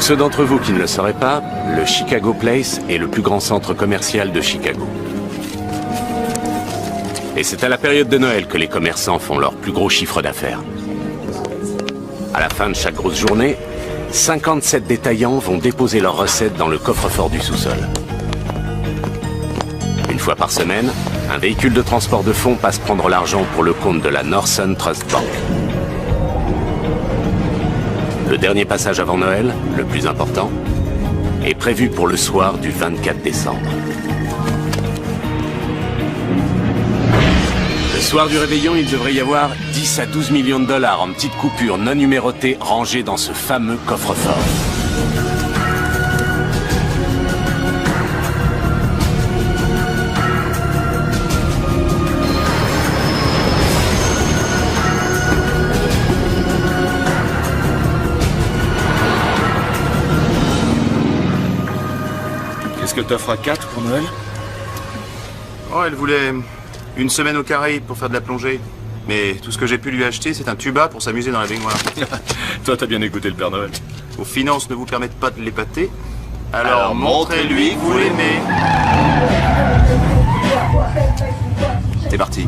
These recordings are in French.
Pour ceux d'entre vous qui ne le sauraient pas, le Chicago Place est le plus grand centre commercial de Chicago. Et c'est à la période de Noël que les commerçants font leur plus gros chiffre d'affaires. À la fin de chaque grosse journée, 57 détaillants vont déposer leurs recettes dans le coffre-fort du sous-sol. Une fois par semaine, un véhicule de transport de fonds passe prendre l'argent pour le compte de la Northern Trust Bank. Le dernier passage avant Noël, le plus important, est prévu pour le soir du 24 décembre. Le soir du réveillon, il devrait y avoir 10 à 12 millions de dollars en petites coupures non numérotées rangées dans ce fameux coffre-fort. Est-ce que t'offres à 4 pour Noël? Oh, elle voulait une semaine aux Caraïbes pour faire de la plongée. Mais tout ce que j'ai pu lui acheter, c'est un tuba pour s'amuser dans la baignoire. Toi, t'as bien écouté le Père Noël. Vos finances ne vous permettent pas de l'épater. Alors montrez-lui que vous l'aimez. C'est parti.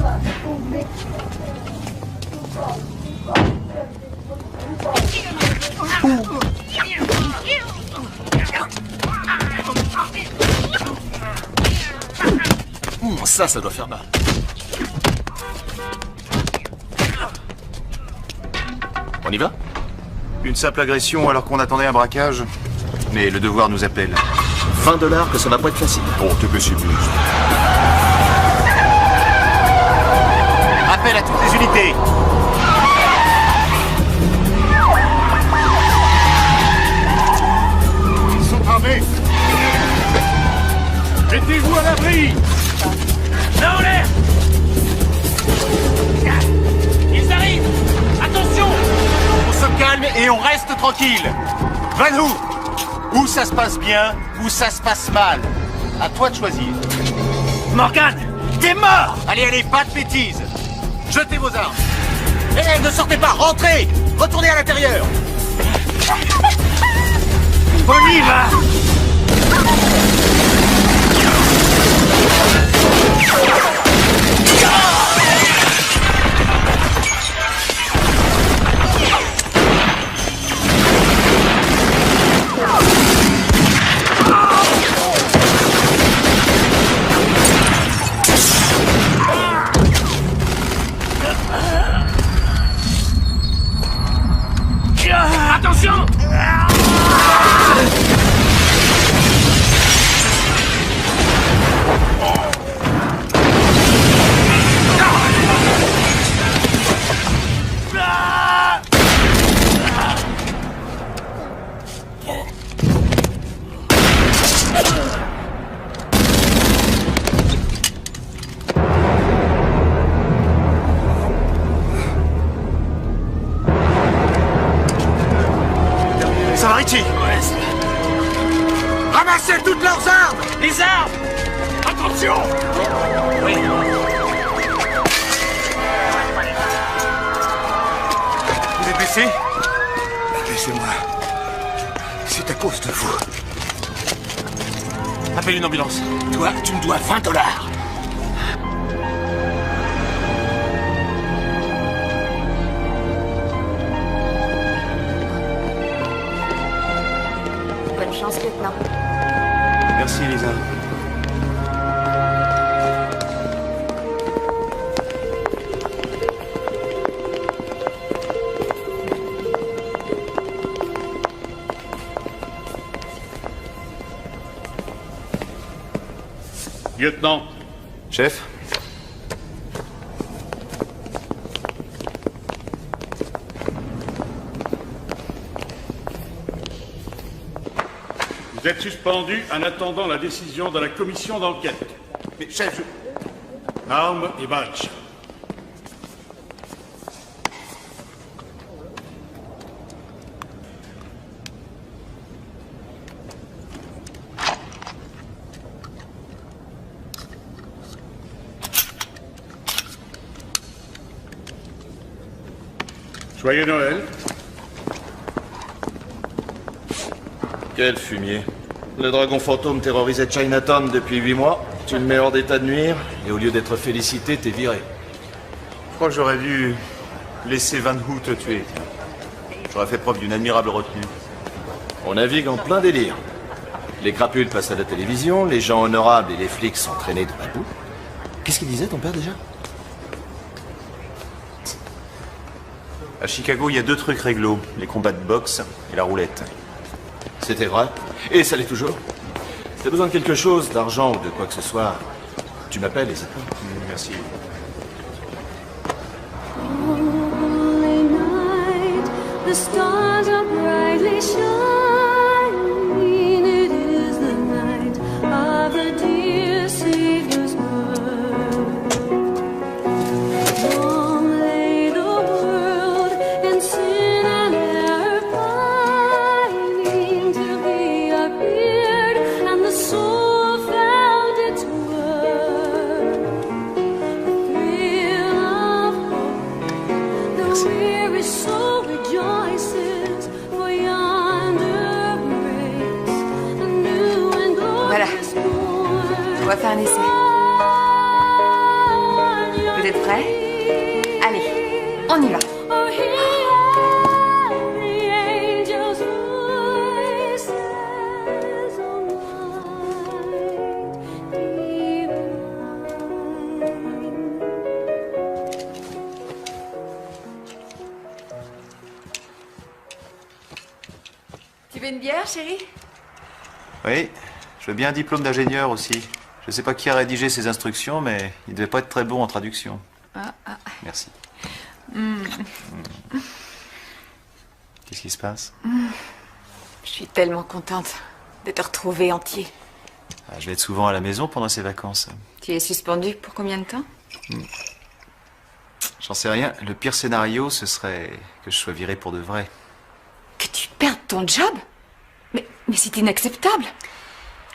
Ça doit faire mal. On y va? Une simple agression alors qu'on attendait un braquage. Mais le devoir nous appelle. 20 $, que ça va pas être facile. Bon, te possible. Appel à toutes les unités. Ils sont armés. Mettez-vous à l'abri. Là en l'air! Ils arrivent! Attention! On se calme et on reste tranquille. Vanou, où ça se passe bien, où ça se passe mal. À toi de choisir. Morgan! T'es mort! Allez, pas de bêtises. Jetez vos armes. Eh, ne sortez pas, rentrez. Retournez à l'intérieur. On y va! Attention! Ça va, Richie? Ramassez toutes leurs armes. Les armes! Attention! Oui. Vous êtes blessé? Laissez-moi. C'est à cause de vous. Appelle une ambulance. Toi, tu me dois 20 $. Bonne chance, lieutenant. Merci, Lisa. Lieutenant. Chef? Vous êtes suspendu en attendant la décision de la commission d'enquête. Mais chef, Armes et badge. Joyeux Noël. Quel fumier. Le dragon fantôme terrorisait Chinatown depuis 8 mois. Tu me mets hors d'état de nuire, et au lieu d'être félicité, t'es viré. Je crois que j'aurais dû laisser Van Hu te tuer. J'aurais fait preuve d'une admirable retenue. On navigue en plein délire. Les crapules passent à la télévision, les gens honorables et les flics sont traînés dans la boue. Qu'est-ce qu'il disait, ton père, déjà? À Chicago, il y a 2 trucs réglo. Les combats de boxe et la roulette. C'était vrai. Et ça l'est toujours. Si t'as besoin de quelque chose, d'argent ou de quoi que ce soit, tu m'appelles et c'est tout. Merci. Holy night, the stars are brightly shining. It is the night of the dear Savior's birth. Long lay the world in sin and error pining till He appeared and the soul found its worth. The thrill of hope, the weary soul rejoices, for yonder breaks a new and glorious morn. On va faire un essai. Vous êtes prêts? Allez, on y va. Oh, hear the angels' voices, oh, light divine. Tu veux une bière, chérie? Oui, je veux bien un diplôme d'ingénieur aussi. Je sais pas qui a rédigé ces instructions, mais il devait pas être très bon en traduction. Merci. Qu'est-ce qui se passe? Je suis tellement contente de te retrouver entier. Ah, je vais être souvent à la maison pendant ces vacances. Tu es suspendu pour combien de temps? J'en sais rien. Le pire scénario, ce serait que je sois viré pour de vrai. Que tu perdes ton job? Mais c'est inacceptable.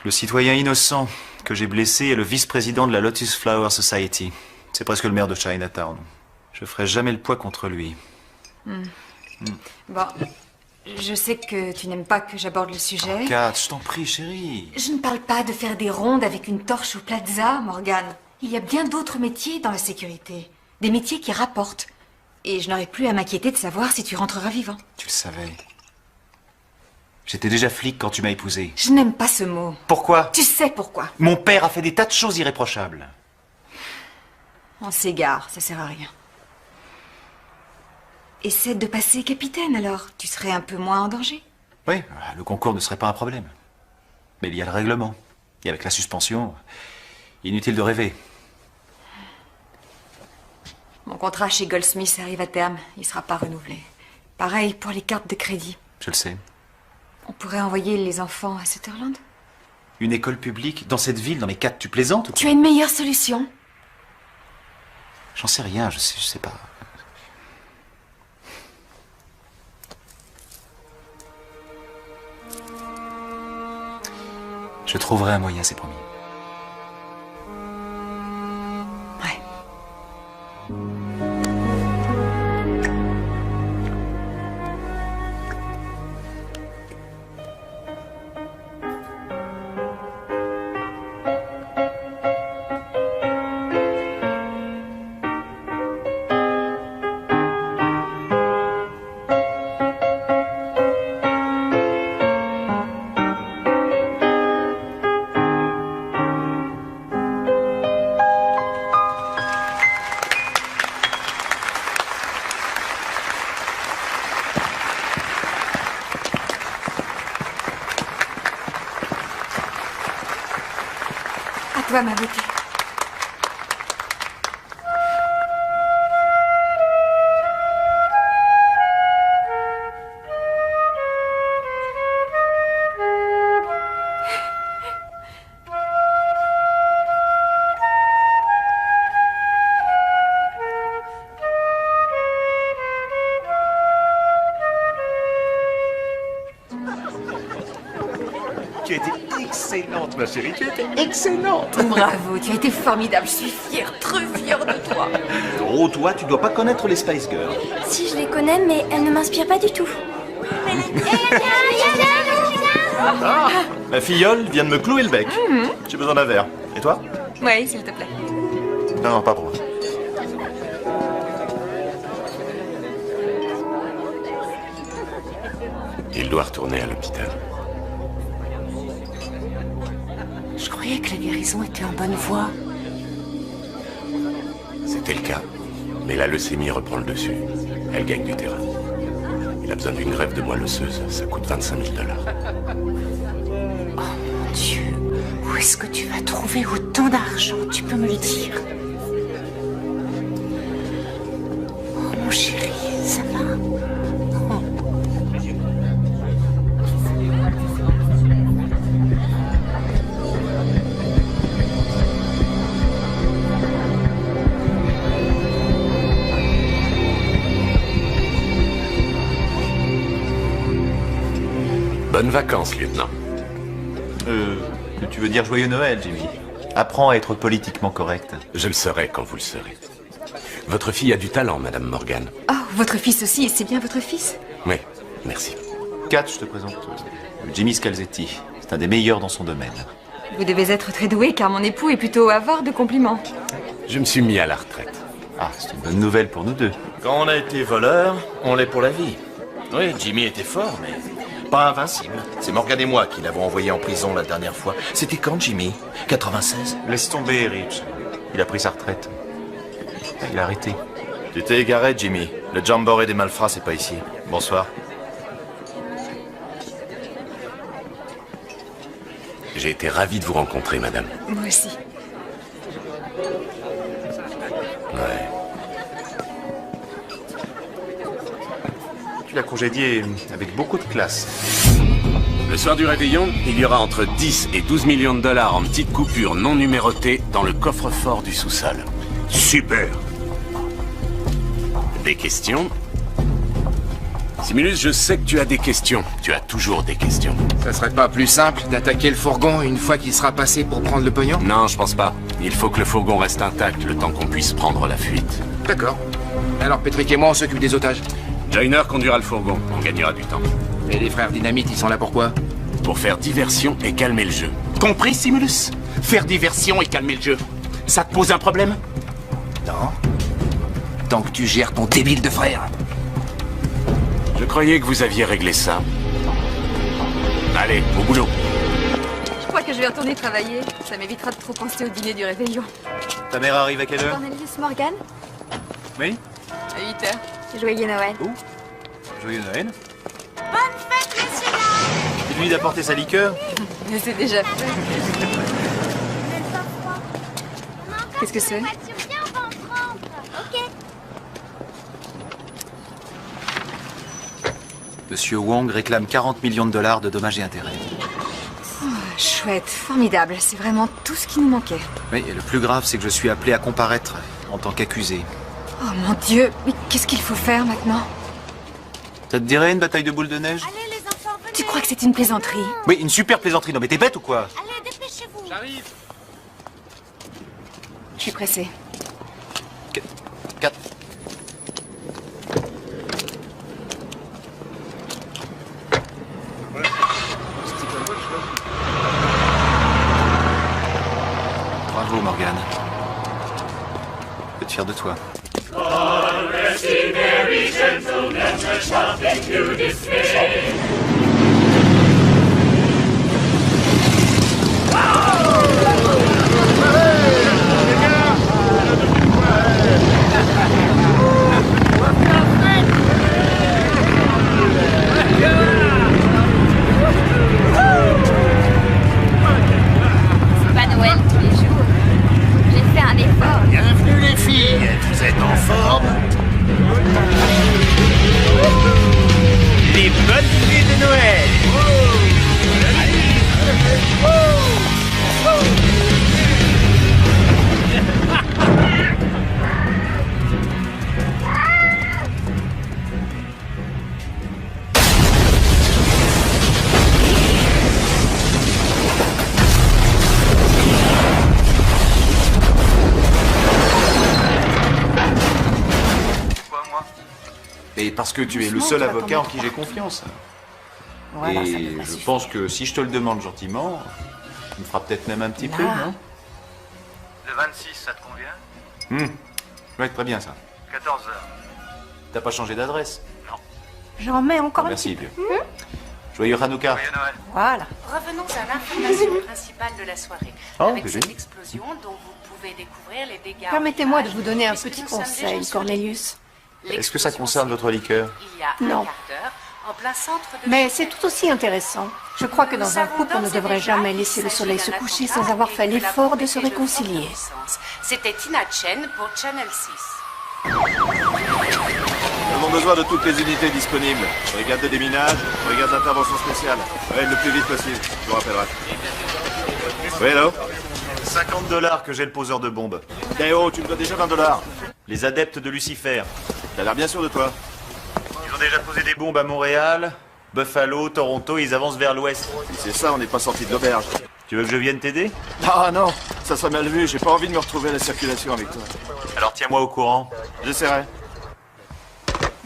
Le citoyen innocent que j'ai blessé est le vice-président de la Lotus Flower Society. C'est presque le maire de Chinatown. Je ferai jamais le poids contre lui. Bon, je sais que tu n'aimes pas que j'aborde le sujet. Kat, je t'en prie, chérie. Je ne parle pas de faire des rondes avec une torche au plaza, Morgane. Il y a bien d'autres métiers dans la sécurité. Des métiers qui rapportent. Et je n'aurais plus à m'inquiéter de savoir si tu rentreras vivant. Tu le savais. J'étais déjà flic quand tu m'as épousé. Je n'aime pas ce mot. Pourquoi? Tu sais pourquoi. Mon père a fait des tas de choses irréprochables. On s'égare, ça sert à rien. Essaie de passer capitaine alors. Tu serais un peu moins en danger. Oui, le concours ne serait pas un problème. Mais il y a le règlement. Et avec la suspension, inutile de rêver. Mon contrat chez Goldsmith arrive à terme. Il ne sera pas renouvelé. Pareil pour les cartes de crédit. Je le sais. On pourrait envoyer les enfants à Sutherland. Une école publique dans cette ville, dans les 4, tu plaisantes ou quoi? Tu as une meilleure solution? J'en sais rien, je sais pas. Je trouverai un moyen, c'est promis. Ouais. À toi, ma beauté. Tu as été excellente, ma chérie. Tu as été excellente. Bravo, tu as été formidable. Je suis fière, très fière de toi. Oh, toi, tu dois pas connaître les Spice Girls. Si, je les connais, mais elles ne m'inspirent pas du tout. Ah, ma filleule vient de me clouer le bec. J'ai besoin d'un verre. Et toi? Oui, s'il te plaît. Non, non, pas pour moi. Il doit retourner à l'hôpital. Je croyais que la guérison était en bonne voie. C'était le cas. Mais la leucémie reprend le dessus. Elle gagne du terrain. Il a besoin d'une greffe de moelle osseuse. Ça coûte 25 000 $. Mon Dieu, où est-ce que tu vas trouver autant d'argent? Tu peux me le dire? Oh mon chéri, ça va? Oh. Bonnes vacances, lieutenant. Tu veux dire joyeux Noël, Jimmy? Apprends à être politiquement correct. Je le serai quand vous le serez. Votre fille a du talent, Madame Morgan. Oh, votre fils aussi, c'est bien votre fils? Oui, merci. Kat, je te présente Jimmy Scalzetti. C'est un des meilleurs dans son domaine. Vous devez être très doué car mon époux est plutôt avare de compliments. Je me suis mis à la retraite. Ah, c'est une bonne nouvelle pour nous deux. Quand on a été voleur, on l'est pour la vie. Oui, Jimmy était fort, mais pas invincible. C'est Morgan et moi qui l'avons envoyé en prison la dernière fois. C'était quand, Jimmy? 96? Laisse tomber, Rich. Il a pris sa retraite. Il a arrêté. Tu t'es égaré, Jimmy. Le jamboree des malfrats, c'est pas ici. Bonsoir. J'ai été ravi de vous rencontrer, madame. Moi aussi. Ouais. Tu l'as congédié avec beaucoup de classe. Le soir du réveillon, il y aura entre 10 et 12 millions de dollars en petites coupures non numérotées dans le coffre-fort du sous-sol. Super. Des questions? Simulus, je sais que tu as des questions. Tu as toujours des questions. Ça serait pas plus simple d'attaquer le fourgon une fois qu'il sera passé pour prendre le pognon? Non, je pense pas. Il faut que le fourgon reste intact le temps qu'on puisse prendre la fuite. D'accord. Alors Patrick et moi on s'occupe des otages. Joyner conduira le fourgon. On gagnera du temps. Et les frères Dynamite, ils sont là pourquoi? Pour faire diversion et calmer le jeu. Compris, Simulus? Faire diversion et calmer le jeu. Ça te pose un problème? Non. Tant que tu gères ton débile de frère. Je croyais que vous aviez réglé ça. Allez, au boulot. Je crois que je vais retourner travailler. Ça m'évitera de trop penser au dîner du réveillon. Ta mère arrive à quelle heure? Cornelius Morgan? Oui. À 8h. Joyeux Noël. Joyeux Noël. Bonne fête, messieurs dames. Dis-lui d'apporter sa liqueur. Mais c'est déjà fait. Qu'est-ce que c'est? Monsieur Wong réclame 40 millions de dollars de dommages et intérêts. Chouette, formidable. C'est vraiment tout ce qui nous manquait. Oui, et le plus grave, c'est que je suis appelé à comparaître en tant qu'accusé. Oh mon Dieu, mais qu'est-ce qu'il faut faire maintenant? Ça te dirait une bataille de boules de neige? Allez, les enfants, venez. Tu crois que c'est une plaisanterie? Oui, une super plaisanterie. Non mais t'es bête ou quoi? Allez, dépêchez-vous. J'arrive. Je suis pressée. 4. Bravo, Morgan. Je peux être fier de toi. C'est pas Noël tous les jours. J'ai fait un effort. Bienvenue les filles. Vous êtes en forme? Les bonnes nuits de Noël. Et parce que tu es le seul avocat en qui j'ai confiance. Voilà, ça Et devrait je suffire. pense que si je te le demande gentiment, tu me feras peut-être même un petit peu, Là. non? Le 26, ça te convient? Ouais, très bien ça. 14 heures. T'as pas changé d'adresse? J'en mets encore un Merci, petit vieux. Joyeux Hanouka. Joyeux Noël. Voilà. Revenons à l'information principale de la soirée. Oh, Avec bébé. cette explosion dont vous pouvez découvrir les dégâts. au Permettez-moi de village, vous donner un puisque petit nous sommes conseil, déjà sur Cornelius. les lieux. Est-ce que ça concerne L'explosion votre liqueur? Il y a Non. un quart d'heure, en plein centre de Mais Genève. c'est tout aussi intéressant. Je crois que dans un couple, on ne devrait jamais laisser le soleil se coucher sans avoir fait l'effort de se réconcilier. C'était Tina Chen pour Channel 6. Nous avons besoin de toutes les unités disponibles. Brigade de déminage, brigade d'intervention spéciale. Ouais, le plus vite possible, je vous rappellerai. Oui, hello? 50 $ que j'ai le poseur de bombes. Eh oh, tu me dois déjà 20 $. Les adeptes de Lucifer. T'as l'air bien sûr de toi. Ils ont déjà posé des bombes à Montréal, Buffalo, Toronto, ils avancent vers l'ouest. Si c'est ça, on n'est pas sorti de l'auberge. Tu veux que je vienne t'aider? Ah non, ça serait mal vu, j'ai pas envie de me retrouver à la circulation avec toi. Alors tiens-moi au courant. J'essaierai.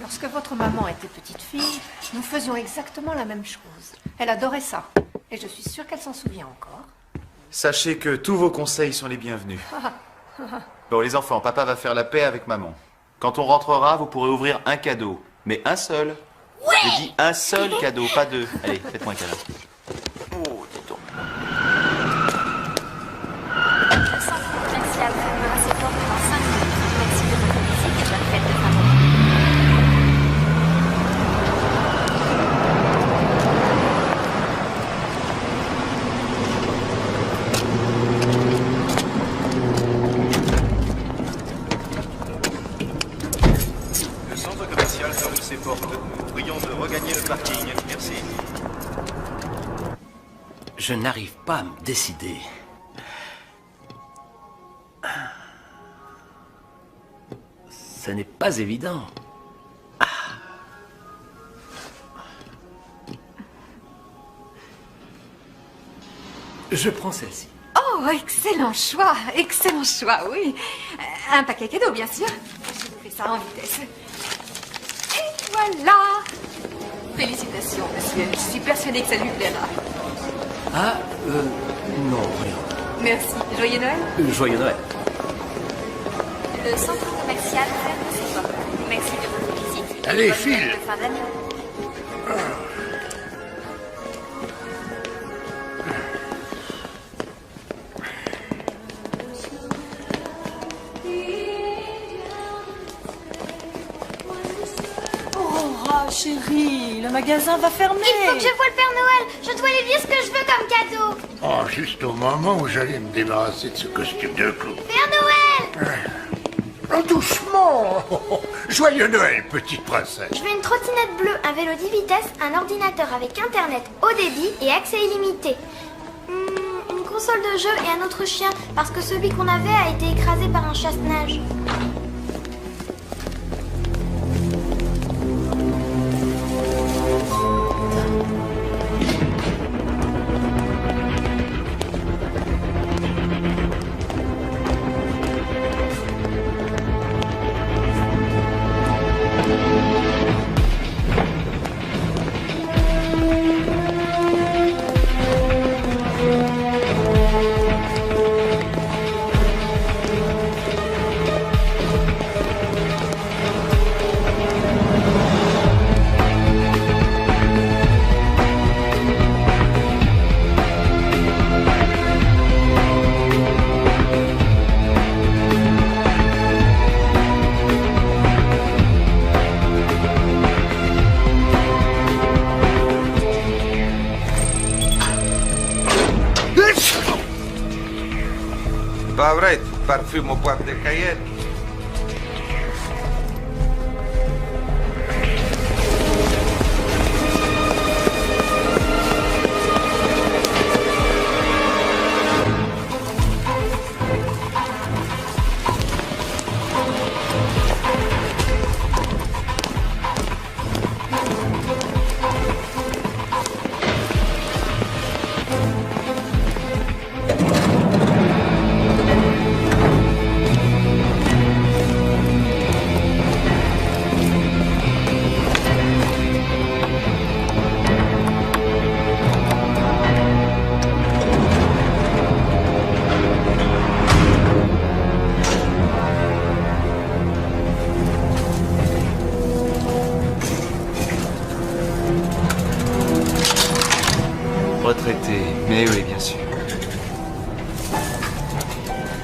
Lorsque votre maman était petite fille, nous faisions exactement la même chose. Elle adorait ça. Et je suis sûre qu'elle s'en souvient encore. Sachez que tous vos conseils sont les bienvenus. Bon, les enfants, papa va faire la paix avec maman. Quand on rentrera, vous pourrez ouvrir un cadeau. Mais un seul. Je dis un seul cadeau, pas deux. Allez, faites-moi un câlin. Oh, dis donc. Le centre commercial fermera ses portes dans 5 minutes. Merci de votre visite et bonne fête de fin d'année. Le centre commercial ferme ses portes. Prions de regagner le parking. Merci. Je n'arrive pas à me décider. Ce n'est pas évident. Je prends celle-ci. Oh, excellent choix, oui. Un paquet cadeau, bien sûr. Je vous fais ça en vitesse. Et voilà. Félicitations, monsieur. Je suis persuadée que ça lui plaira. Ah, non, rien. Merci. Joyeux Noël. Joyeux Noël. Le centre commercial ferme ses portes. Merci de votre visite. Allez, Bonne fête file. de fin d'année. Oh, chérie, le magasin va fermer. Il faut que je voie le Père Noël. Je dois lui dire ce que je veux comme cadeau. Oh, juste au moment où j'allais me débarrasser de ce costume de clown. Père Noël! Oh, doucement! Joyeux Noël, petite princesse. Je veux une trottinette bleue, un vélo 10 vitesses, un ordinateur avec internet haut débit et accès illimité. Une console de jeu et un autre chien, parce que celui qu'on avait a été écrasé par un chasse-neige. Pas vrai, parfume au poivre de Cayenne.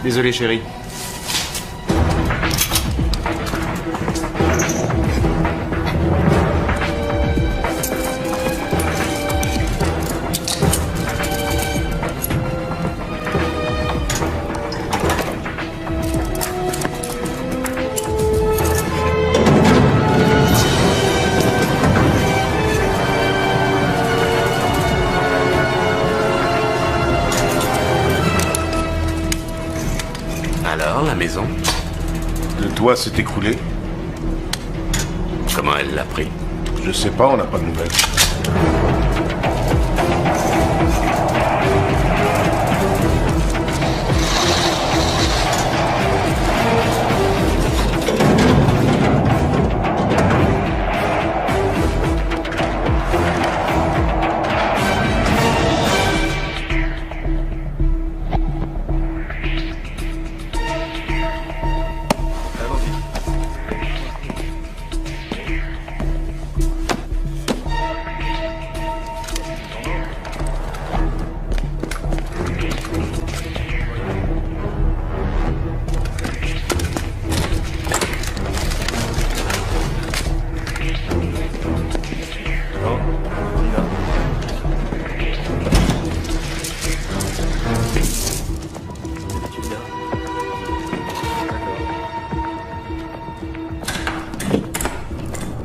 Désolé, chérie. Alors, la maison? Le toit s'est écroulé. Comment elle l'a pris? Je sais pas, on n'a pas de nouvelles.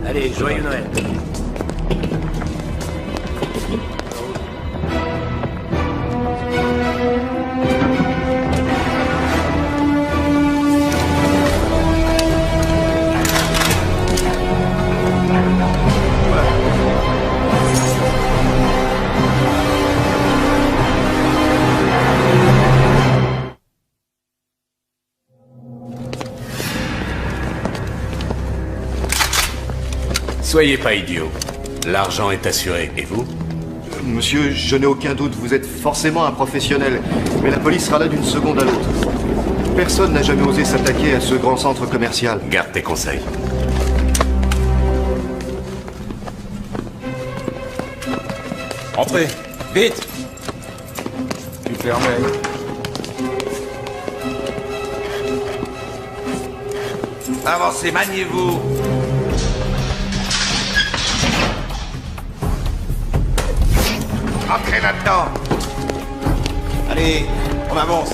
Allez, joyeux Noël. Soyez pas idiot. L'argent est assuré. Et vous? Monsieur, je n'ai aucun doute, vous êtes forcément un professionnel. Mais la police sera là d'une seconde à l'autre. Personne n'a jamais osé s'attaquer à ce grand centre commercial. Garde tes conseils. Entrez, vite. Tu permets. Avancez, maniez-vous. Entrez là-dedans. Allez, on avance.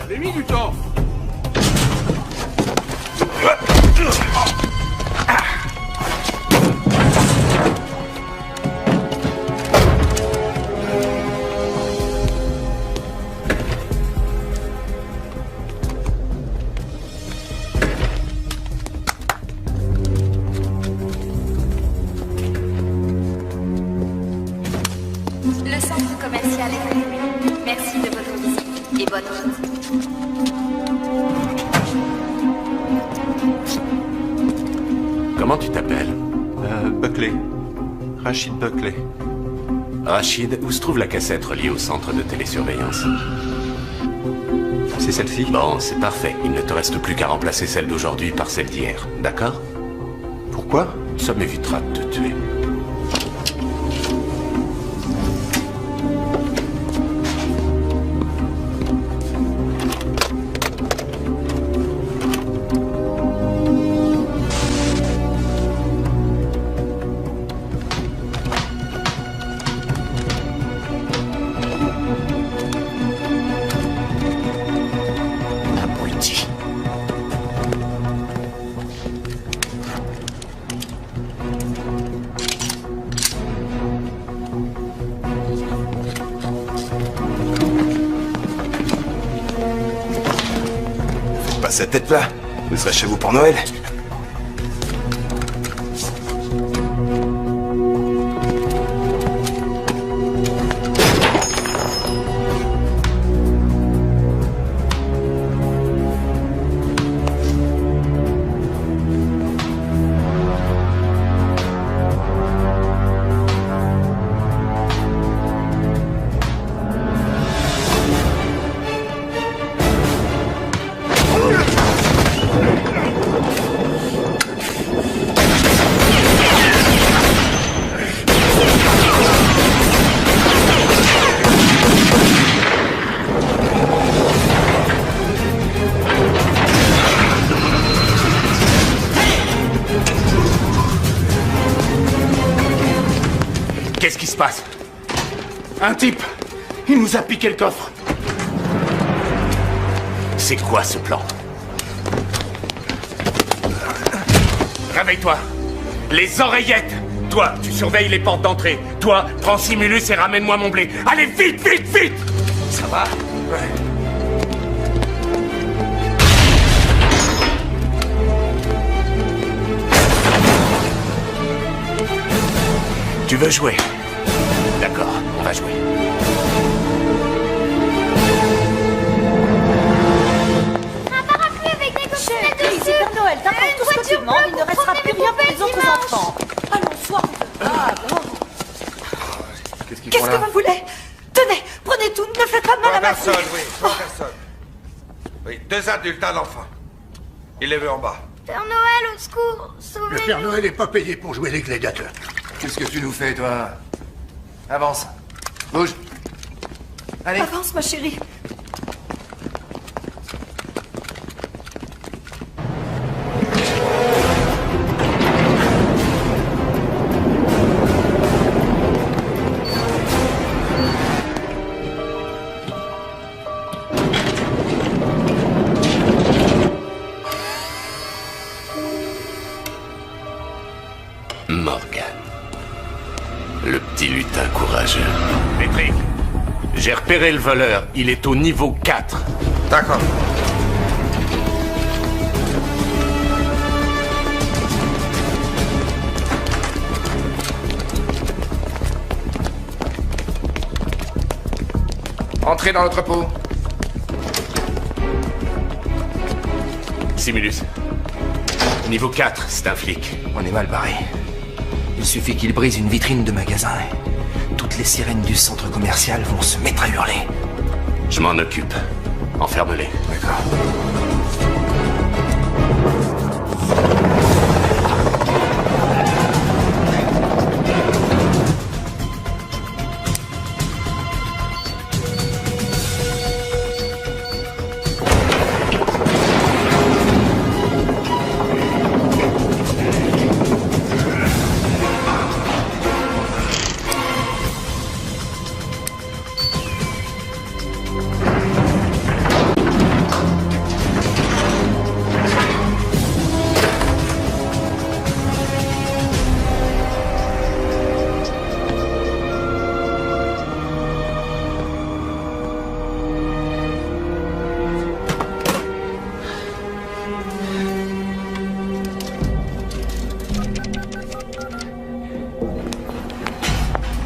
J'ai mis du temps. Le centre commercial est fermé. Merci de votre visite et bonne route. Comment tu t'appelles? Buckley. Rachid Buckley. Rachid, où se trouve la cassette reliée au centre de télésurveillance? C'est celle-ci? Bon, c'est parfait. Il ne te reste plus qu'à remplacer celle d'aujourd'hui par celle d'hier. D'accord? Pourquoi? Ça m'évitera de te tuer. Abruti. Faites pas cette tête-là. Vous serez chez vous pour Noël. Qu'est-ce qui se passe? Un type, il nous a piqué le coffre. C'est quoi ce plan? Réveille-toi. Les oreillettes. Toi, tu surveilles les portes d'entrée. Toi, prends Simulus et ramène-moi mon blé. Allez, vite, vite, vite! Ça va? Ouais. Tu veux jouer? D'accord, on va jouer. Un parapluie avec des coquillettes dessus. C'est Père Noël, t'apportes Une tout ce que tu voiture demandes, bleue il ne pour restera promener plus mes rien pour les poupées autres dimanche. enfants. Allons, sois bon. Qu'est-ce qu'ils Qu'est-ce font que là? vous voulez? Tenez, prenez tout, ne faites pas de mal à ma fille. Personne, oui, personne. Oui, 2 adultes, un enfant. Il est vu en bas. Père Noël, au secours, Le sauvez-nous. Père Noël n'est pas payé pour jouer les gladiateurs. Qu'est-ce que tu nous fais, toi? Avance. Bouge. Allez. Avance, ma chérie. Morgan. Le petit lutin courageux. Patrick, j'ai repéré le voleur. Il est au niveau 4. D'accord. Entrez dans l'entrepôt. Simulus. Niveau 4, c'est un flic. On est mal barré. Il suffit qu'il brise une vitrine de magasin et toutes les sirènes du centre commercial vont se mettre à hurler. Je m'en occupe. Enferme-les. D'accord.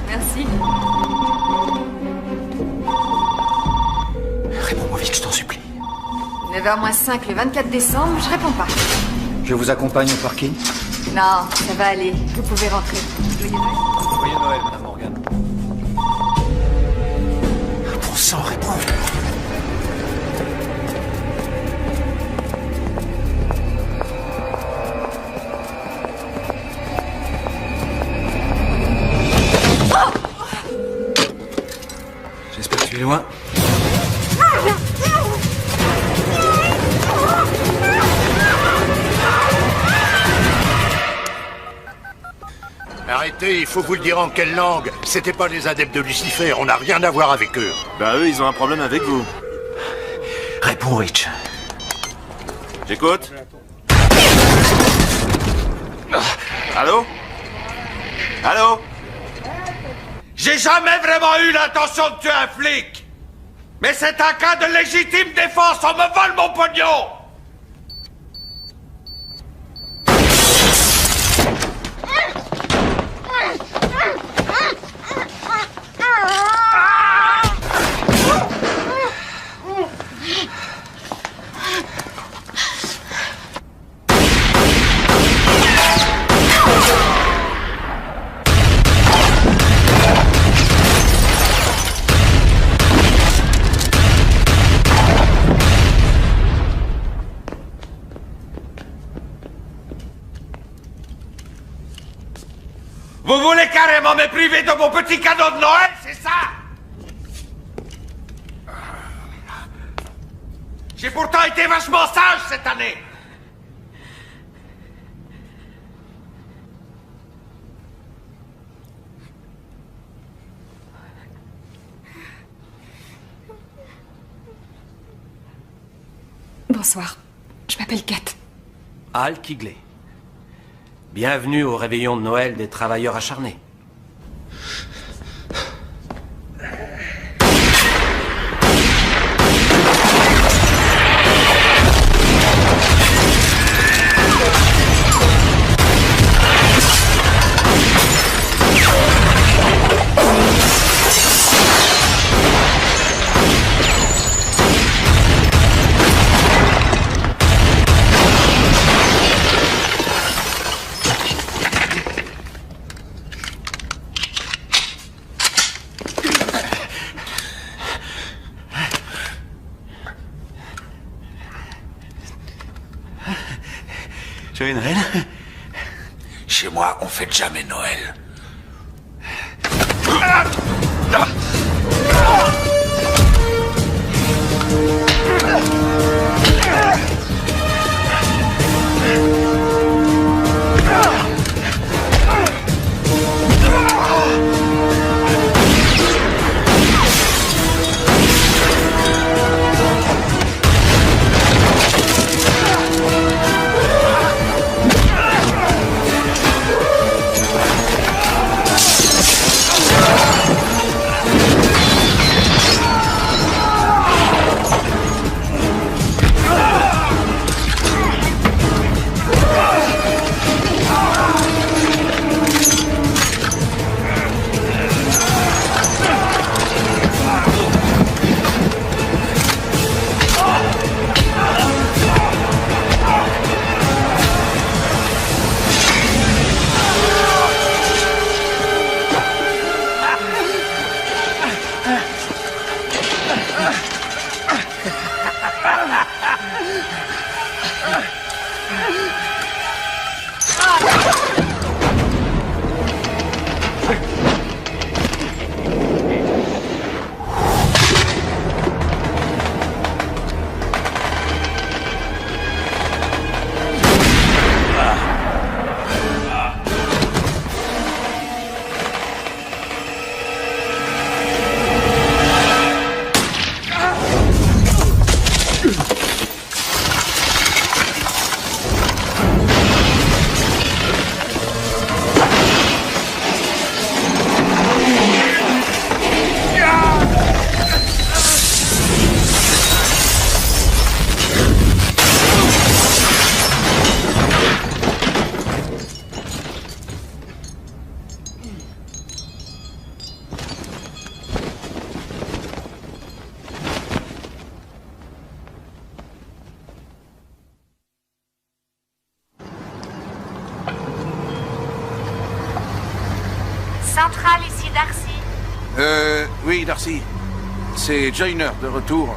Merci. Réponds-moi vite, je t'en supplie. 9h-5 le 24 décembre, je réponds pas. Je vous accompagne au parking? Non, ça va aller. Vous pouvez rentrer. Joyeux Noël. Joyeux Noël, Madame Morgan. Bon sang, réponds. J'espère que tu es loin. Arrêtez, il faut vous le dire en quelle langue. C'était pas les adeptes de Lucifer, on n'a rien à voir avec eux. Bah eux, ils ont un problème avec vous. Réponds, Rich. J'écoute. Allô? Allô? J'ai jamais vraiment eu l'intention de tuer un flic. Mais c'est un cas de légitime défense, on me vole mon pognon. Vous voulez carrément me priver de mon petit cadeau de Noël, c'est ça? J'ai pourtant été vachement sage cette année. Bonsoir. Je m'appelle Kat. Al Kigley. Bienvenue au réveillon de Noël des travailleurs acharnés. Joyeux Noël. Chez moi, on fête jamais Noël. Centrale, ici Darcy. Oui, Darcy. C'est Joyner, de retour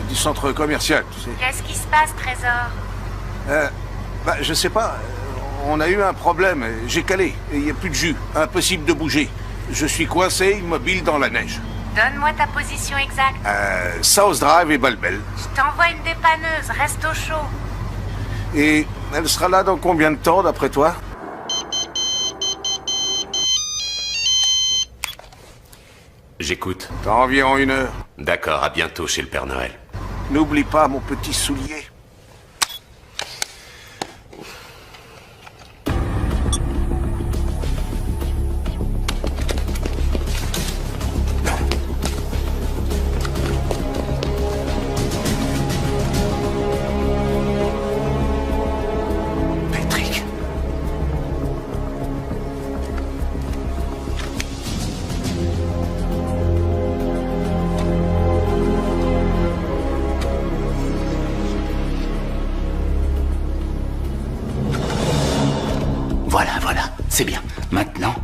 du centre commercial, tu sais. Qu'est-ce qui se passe, Trésor? Je sais pas. On a eu un problème. J'ai calé. Il n'y a plus de jus. Impossible de bouger. Je suis coincé, immobile dans la neige. Donne-moi ta position exacte. South Drive et Balbel. Je t'envoie une dépanneuse, reste au chaud. Et elle sera là dans combien de temps, d'après toi? J'écoute. Dans environ 1 heure. D'accord, à bientôt chez le Père Noël. N'oublie pas mon petit soulier. Patrick. Voilà, c'est bien. Maintenant,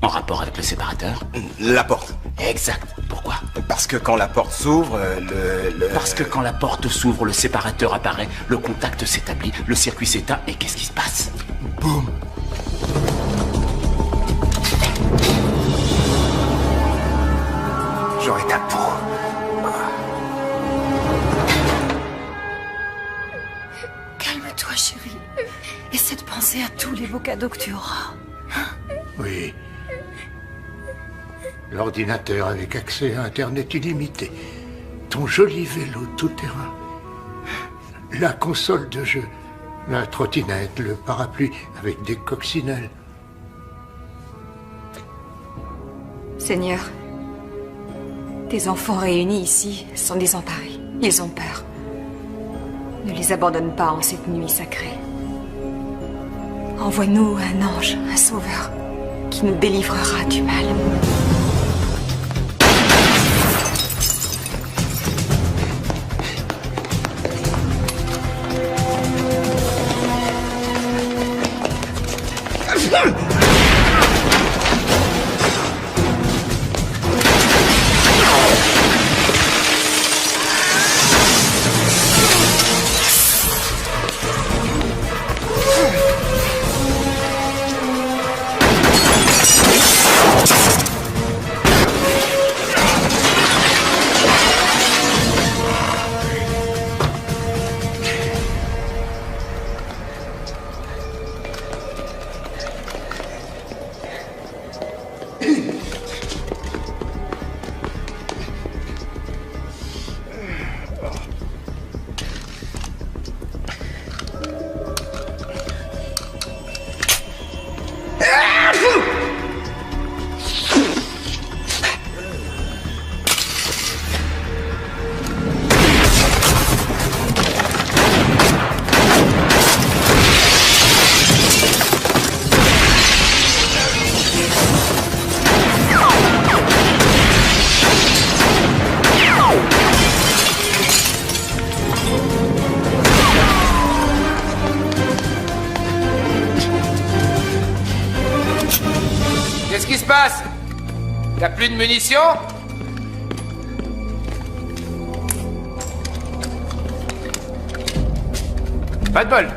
en rapport avec le séparateur. La porte. Exact. Pourquoi? Parce que quand la porte s'ouvre, Parce que quand la porte s'ouvre, le séparateur apparaît, le contact s'établit, le circuit s'éteint, et qu'est-ce qui se passe? Boum. J'aurai ta peau. Calme-toi, chérie. Essaie de penser à tous les beaux cadeaux que tu auras. Oui. L'ordinateur avec accès à Internet illimité. Ton joli vélo tout-terrain. La console de jeu, la trottinette, le parapluie avec des coccinelles. Seigneur, tes enfants réunis ici sont désemparés. Ils ont peur. Ne les abandonne pas en cette nuit sacrée. Envoie-nous un ange, un sauveur, qui nous délivrera du mal. Qu'est-ce qui se passe? T'as plus de munitions? Pas de bol.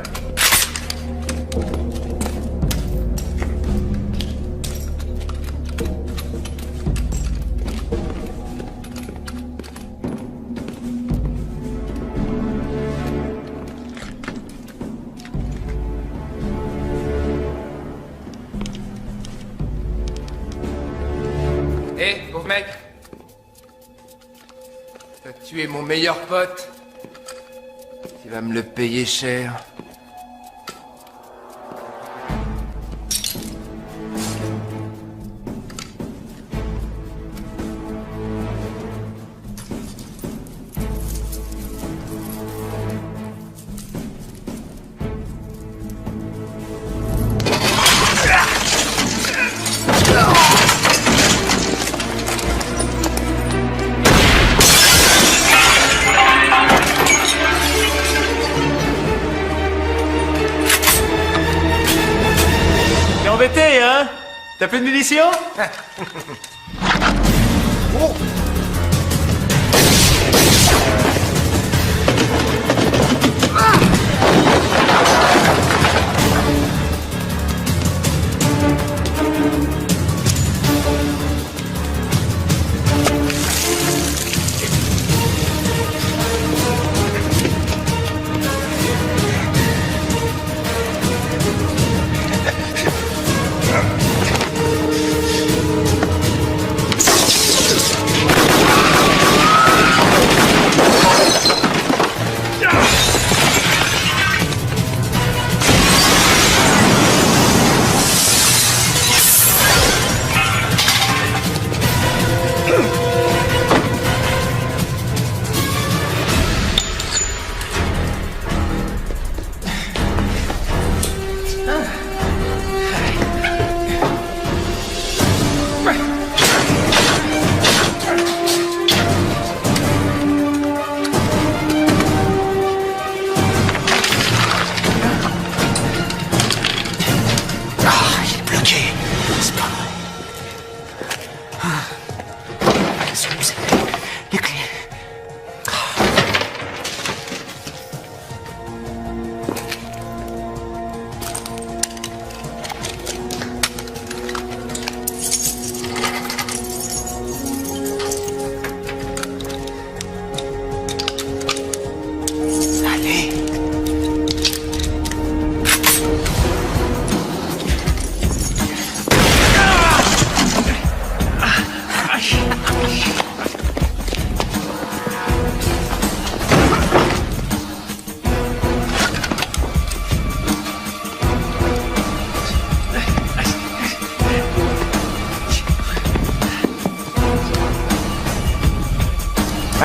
Hé, pauvre mec. T'as tué mon meilleur pote. Tu vas me le payer cher. T'es embêté, hein? T'as plus de munitions? Oh.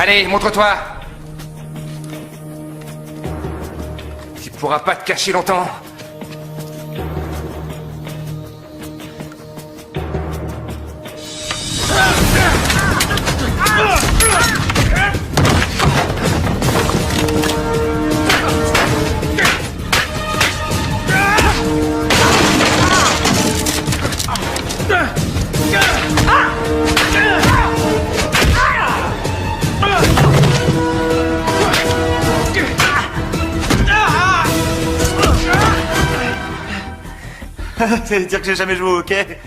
Allez, montre-toi. Tu pourras pas te cacher longtemps. Ça veut dire que j'ai jamais joué au hockey.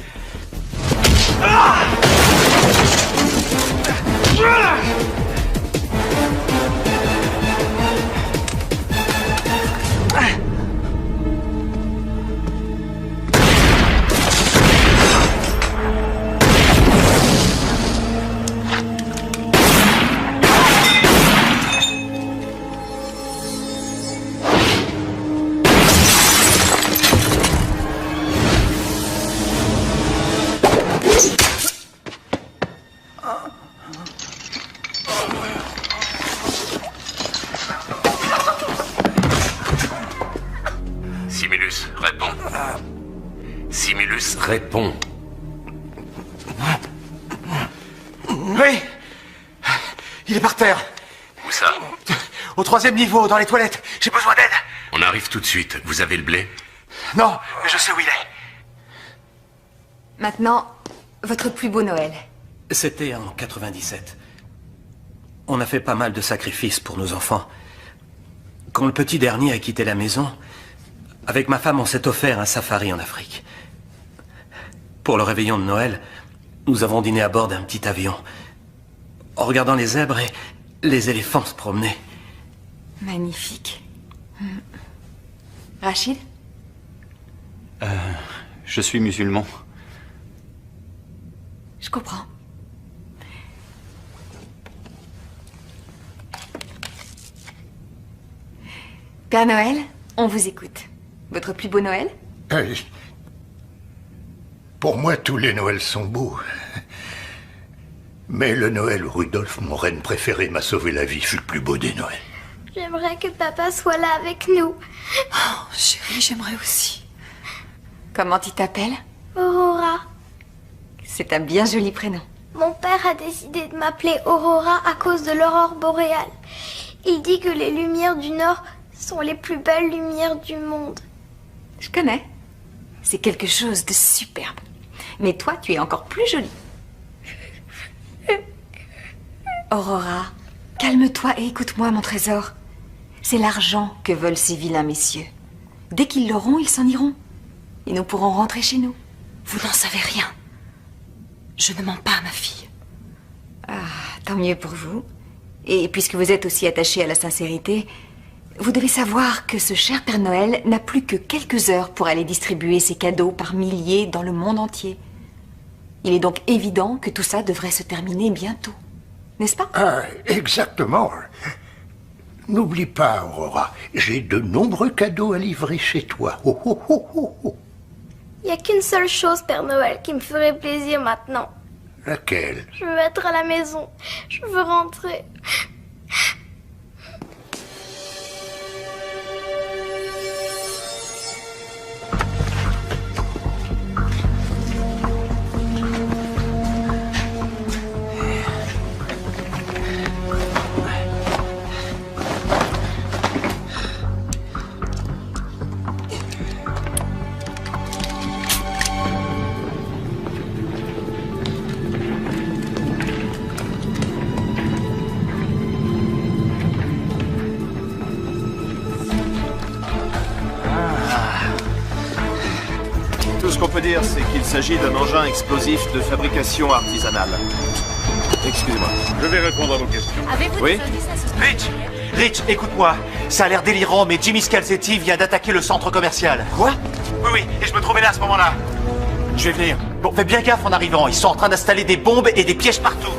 Simulus, réponds. Simulus, réponds. Oui. Il est par terre. Où ça? Au 3e niveau, dans les toilettes. J'ai besoin d'aide. On arrive tout de suite. Vous avez le blé? Non, mais je sais où il est. Maintenant, votre plus beau Noël. C'était en 97. On a fait pas mal de sacrifices pour nos enfants. Quand le petit dernier a quitté la maison, avec ma femme, on s'est offert un safari en Afrique. Pour le réveillon de Noël, nous avons dîné à bord d'un petit avion, en regardant les zèbres et les éléphants se promener. Magnifique. Rachid? Je suis musulman. Je comprends. Père Noël, on vous écoute. Votre plus beau Noël? Pour moi, tous les Noëls sont beaux. Mais le Noël où Rudolf, mon reine préféré, m'a sauvé la vie, fut le plus beau des Noëls. J'aimerais que papa soit là avec nous. Oh, chérie, j'aimerais aussi. Comment tu t'appelles? Aurora. C'est un bien joli prénom. Mon père a décidé de m'appeler Aurora à cause de l'aurore boréale. Il dit que les lumières du Nord sont les plus belles lumières du monde. Je connais. C'est quelque chose de superbe. Mais toi, tu es encore plus jolie. Aurora, calme-toi et écoute-moi, mon trésor. C'est l'argent que veulent ces vilains messieurs. Dès qu'ils l'auront, ils s'en iront. Et nous pourrons rentrer chez nous. Vous n'en savez rien. Je ne mens pas à ma fille. Ah, tant mieux pour vous. Et puisque vous êtes aussi attaché à la sincérité, vous devez savoir que ce cher Père Noël n'a plus que quelques heures pour aller distribuer ses cadeaux par milliers dans le monde entier. Il est donc évident que tout ça devrait se terminer bientôt. N'est-ce pas? Ah, exactement. N'oublie pas, Aurora, j'ai de nombreux cadeaux à livrer chez toi. Oh, oh, oh, oh, oh. Il n'y a qu'une seule chose, Père Noël, qui me ferait plaisir maintenant. Laquelle? Je veux être à la maison. Je veux rentrer. Tout ce qu'on peut dire, c'est qu'il s'agit d'un engin explosif de fabrication artisanale. Excusez-moi. Je vais répondre à vos questions. Avez-vous Oui. des indices à ce sujet? Rich, écoute-moi. Ça a l'air délirant, mais Jimmy Scalzetti vient d'attaquer le centre commercial. Quoi? Oui, et je me trouvais là à ce moment-là. Je vais venir. Bon, fais bien gaffe en arrivant. Ils sont en train d'installer des bombes et des pièges partout.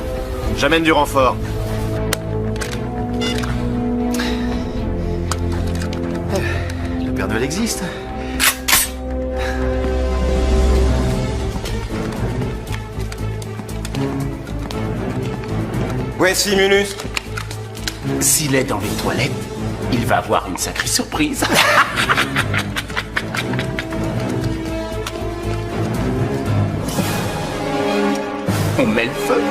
J'amène du renfort. Le Père Noël existe. Ouais, Simulus. S'il est dans les toilettes, il va avoir une sacrée surprise. On met le feu.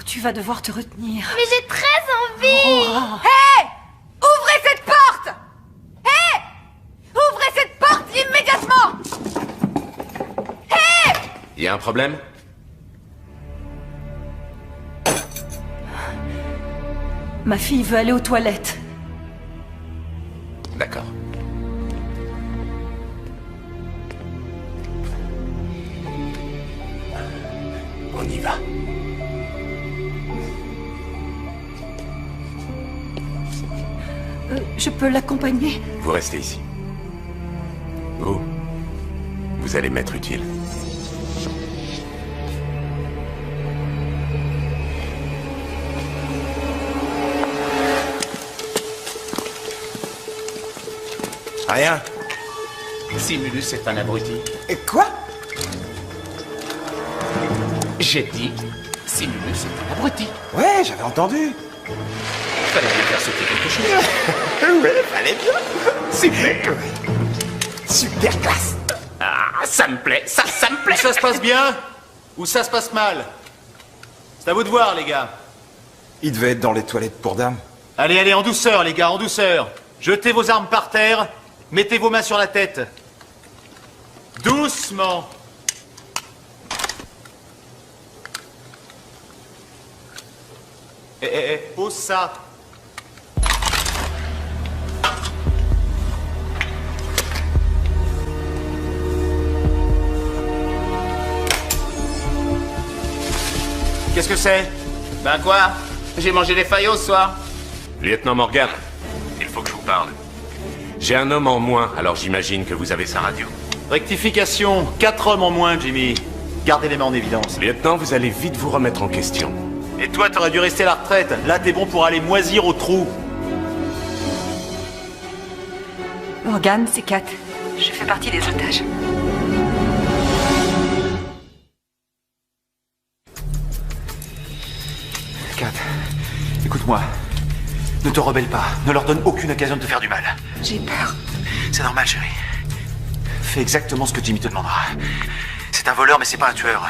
Tu vas devoir te retenir. Mais j'ai très envie. Hé! Ouvrez cette porte! Hé! Ouvrez cette porte immédiatement! Hé! Y a un problème? Ma fille veut aller aux toilettes. D'accord. On y va. Je peux l'accompagner? Vous restez ici. Vous allez m'être utile. Rien. Simulus est un abruti. Et quoi? J'ai dit, Simulus est un abruti. Ouais, j'avais entendu. Fallait bien faire sauter quelque chose. Ouais, fallait bien. Super. Super classe. Ah, ça me plaît, ça me plaît. Où ça se passe bien ou ça se passe mal? C'est à vous de voir, les gars. Il devait être dans les toilettes pour dames. Allez, allez, en douceur, les gars, en douceur. Jetez vos armes par terre, mettez vos mains sur la tête. Doucement. Pose ça. Qu'est-ce que c'est? Ben quoi? J'ai mangé des faillots ce soir. Lieutenant Morgan, il faut que je vous parle. J'ai un homme en moins, alors j'imagine que vous avez sa radio. Rectification, 4 hommes en moins, Jimmy. Gardez les mains en évidence. Lieutenant, vous allez vite vous remettre en question. Et toi, t'aurais dû rester à la retraite. Là, t'es bon pour aller moisir au trou. Morgan, c'est Kat. Je fais partie des otages. Kat, écoute-moi. Ne te rebelle pas. Ne leur donne aucune occasion de te faire du mal. J'ai peur. C'est normal, chérie. Fais exactement ce que Jimmy te demandera. C'est un voleur, mais c'est pas un tueur.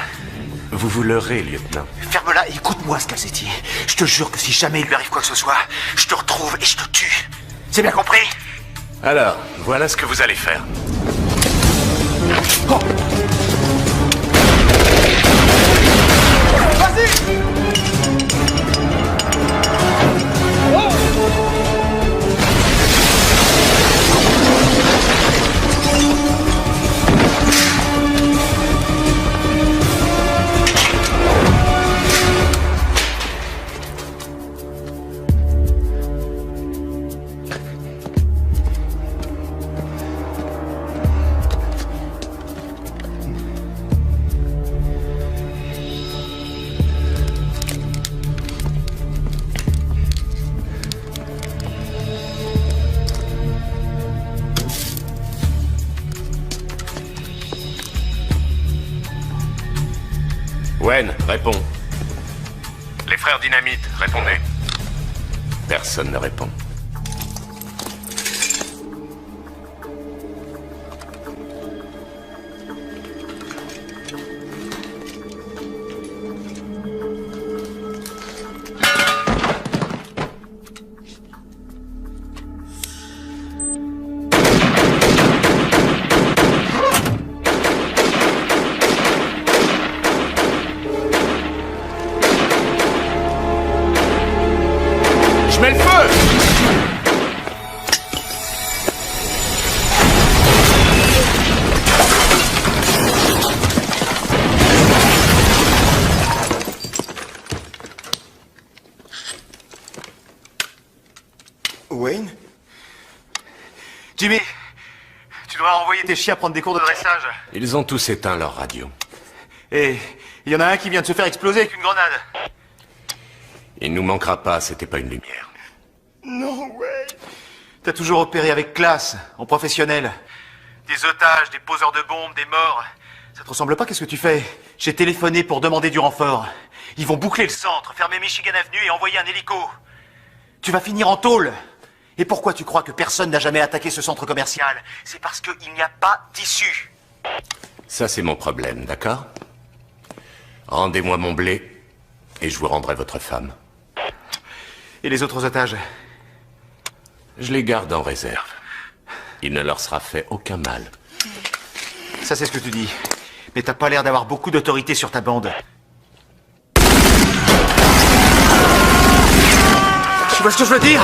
Vous vous leurrez, lieutenant. Ferme-la et écoute-moi, Scalzetti. Je te jure que si jamais il lui arrive quoi que ce soit, je te retrouve et je te tue. C'est bien compris? Alors, voilà ce que vous allez faire. Oh. Vas-y! Wen, réponds. Les frères Dynamite, répondez. Personne ne répond. Je mets le feu! Jimmy, tu dois envoyer tes chiens prendre des cours de dressage. Ils ont tous éteint leur radio. Et il y en a un qui vient de se faire exploser avec une grenade. Il nous manquera pas, c'était pas une lumière. Non, ouais. T'as toujours opéré avec classe, en professionnel. Des otages, des poseurs de bombes, des morts. Ça te ressemble pas, qu'est-ce que tu fais? J'ai téléphoné pour demander du renfort. Ils vont boucler le centre, fermer Michigan Avenue et envoyer un hélico. Tu vas finir en tôle. Et pourquoi tu crois que personne n'a jamais attaqué ce centre commercial? C'est parce qu'il n'y a pas d'issue. Ça, c'est mon problème, d'accord? Rendez-moi mon blé, et je vous rendrai votre femme. Et les autres otages? Je les garde en réserve. Il ne leur sera fait aucun mal. Ça, c'est ce que tu dis. Mais t'as pas l'air d'avoir beaucoup d'autorité sur ta bande. Tu vois ce que je veux dire?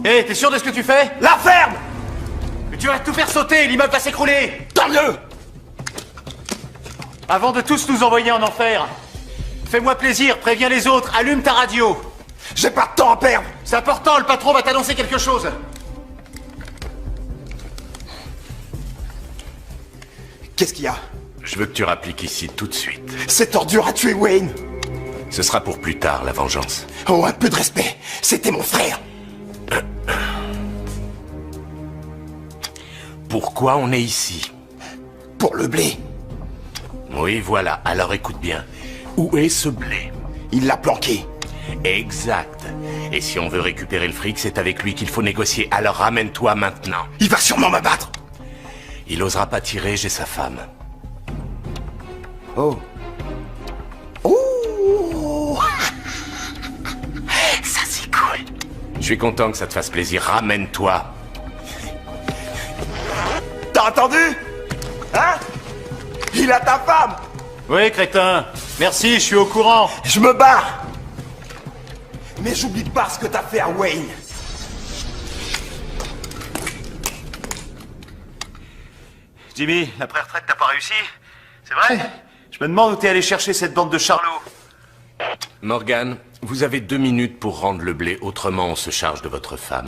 Hé, t'es sûr de ce que tu fais? La ferme! Mais tu vas tout faire sauter, l'immeuble va s'écrouler! Tant mieux! Avant de tous nous envoyer en enfer, fais-moi plaisir, préviens les autres, allume ta radio! J'ai pas de temps à perdre! C'est important, le patron va t'annoncer quelque chose! Qu'est-ce qu'il y a? Je veux que tu rappliques ici tout de suite. Cette ordure a tué Wayne! Ce sera pour plus tard, la vengeance. Oh, un peu de respect! C'était mon frère! Pourquoi on est ici? Pour le blé. Oui, voilà. Alors écoute bien. Où est ce blé? Il l'a planqué. Exact. Et si on veut récupérer le fric, c'est avec lui qu'il faut négocier. Alors ramène-toi maintenant. Il va sûrement m'abattre. Il osera pas tirer, j'ai sa femme. Oh. Oh. Ça c'est cool. Je suis content que ça te fasse plaisir. Ramène-toi. T'as entendu? Hein? Il a ta femme! Oui, crétin. Merci, je suis au courant. Je me barre! Mais j'oublie pas ce que t'as fait à Wayne. Jimmy, la pré-retraite t'as pas réussi? C'est vrai? Je me demande où t'es allé chercher cette bande de charlots. Morgan, vous avez 2 minutes pour rendre le blé, autrement on se charge de votre femme.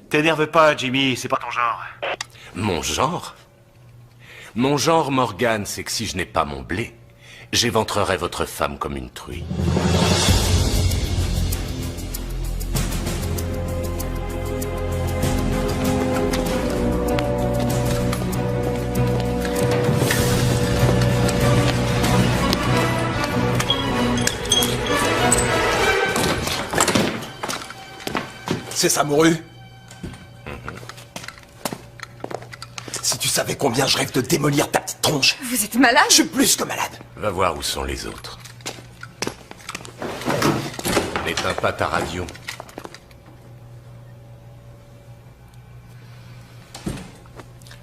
T'énerve pas, Jimmy, c'est pas ton genre. Mon genre? Mon genre, Morgan, c'est que si je n'ai pas mon blé, j'éventrerai votre femme comme une truie. C'est ça, Moru? Si tu savais combien je rêve de démolir ta petite tronche. Vous êtes malade? Je suis plus que malade. Va voir où sont les autres. N'éteins pas ta radio.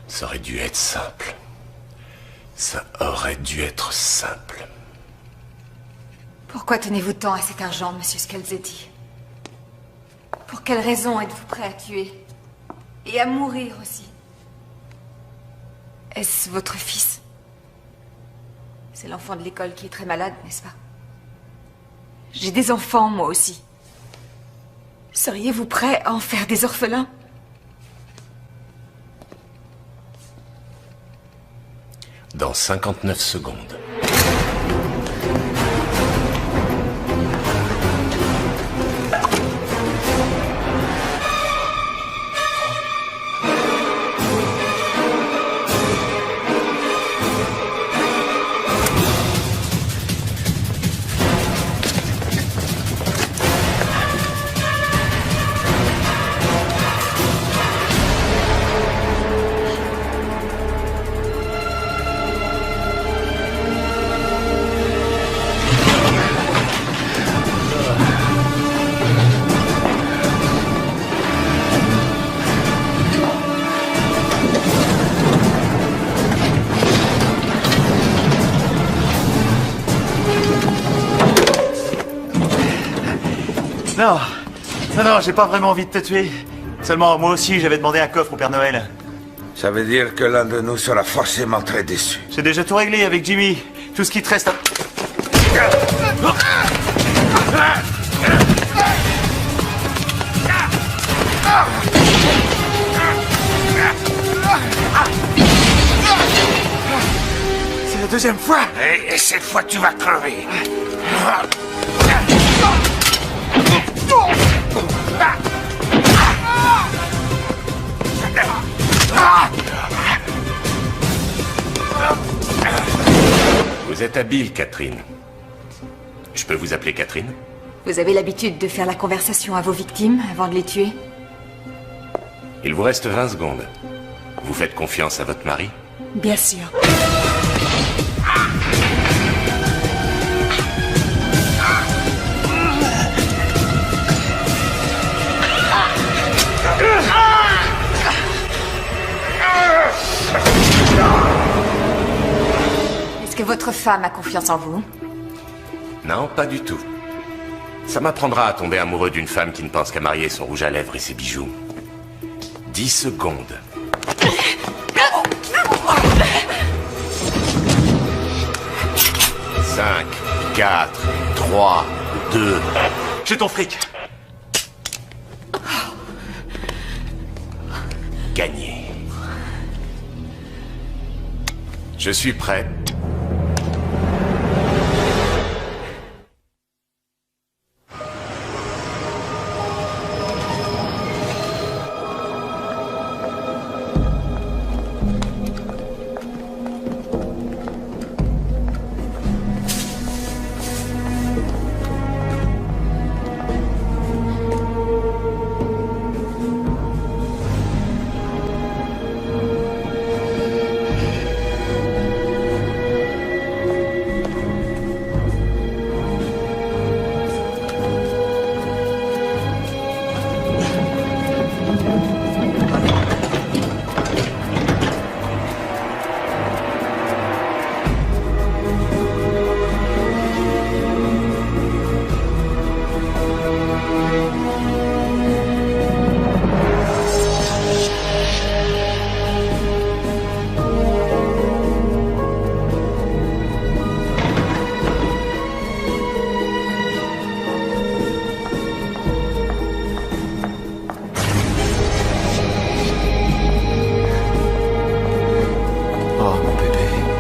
Ça aurait dû être simple. Ça aurait dû être simple. Pourquoi tenez-vous tant à cet argent, monsieur Scalzetti? Pour quelle raison êtes-vous prêt à tuer? Et à mourir aussi? Est-ce votre fils? C'est l'enfant de l'école qui est très malade, n'est-ce pas? J'ai des enfants, moi aussi. Seriez-vous prêt à en faire des orphelins? Dans 59 secondes. Non, non, j'ai pas vraiment envie de te tuer. Seulement, moi aussi, j'avais demandé un coffre au Père Noël. Ça veut dire que l'un de nous sera forcément très déçu. J'ai déjà tout réglé avec Jimmy. Tout ce qui te reste à... C'est la deuxième fois. Et cette fois, tu vas crever. Vous êtes habile, Catherine. Je peux vous appeler Catherine? Vous avez l'habitude de faire la conversation à vos victimes avant de les tuer? Il vous reste 20 secondes. Vous faites confiance à votre mari? Bien sûr. Est-ce que votre femme a confiance en vous? Non, pas du tout. Ça m'apprendra à tomber amoureux d'une femme qui ne pense qu'à marier son rouge à lèvres et ses bijoux. 10 secondes. 5, 4, 3, 2... J'ai ton fric. Gagné. Je suis prêt.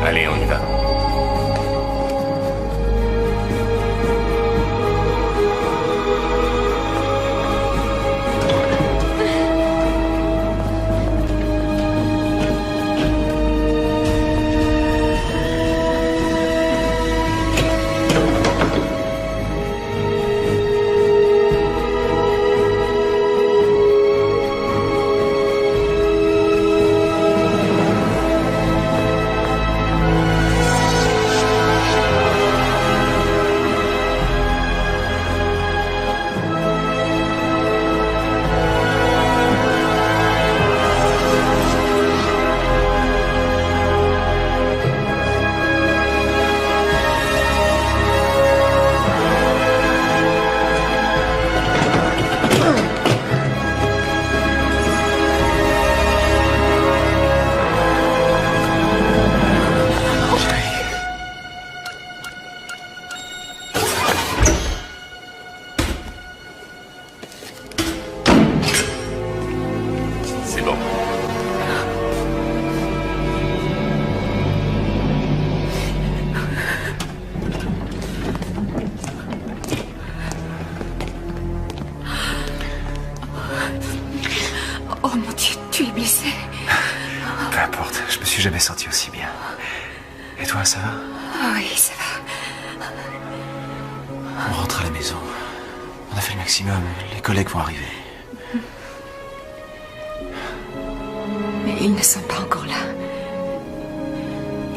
Allez, on y va. C'est bon. Oh mon Dieu, tu es blessé. Peu importe, je me suis jamais senti aussi bien. Et toi, ça va? Oui, ça va. On rentre à la maison. On a fait le maximum, les collègues vont arriver. Mais ils ne sont pas encore là.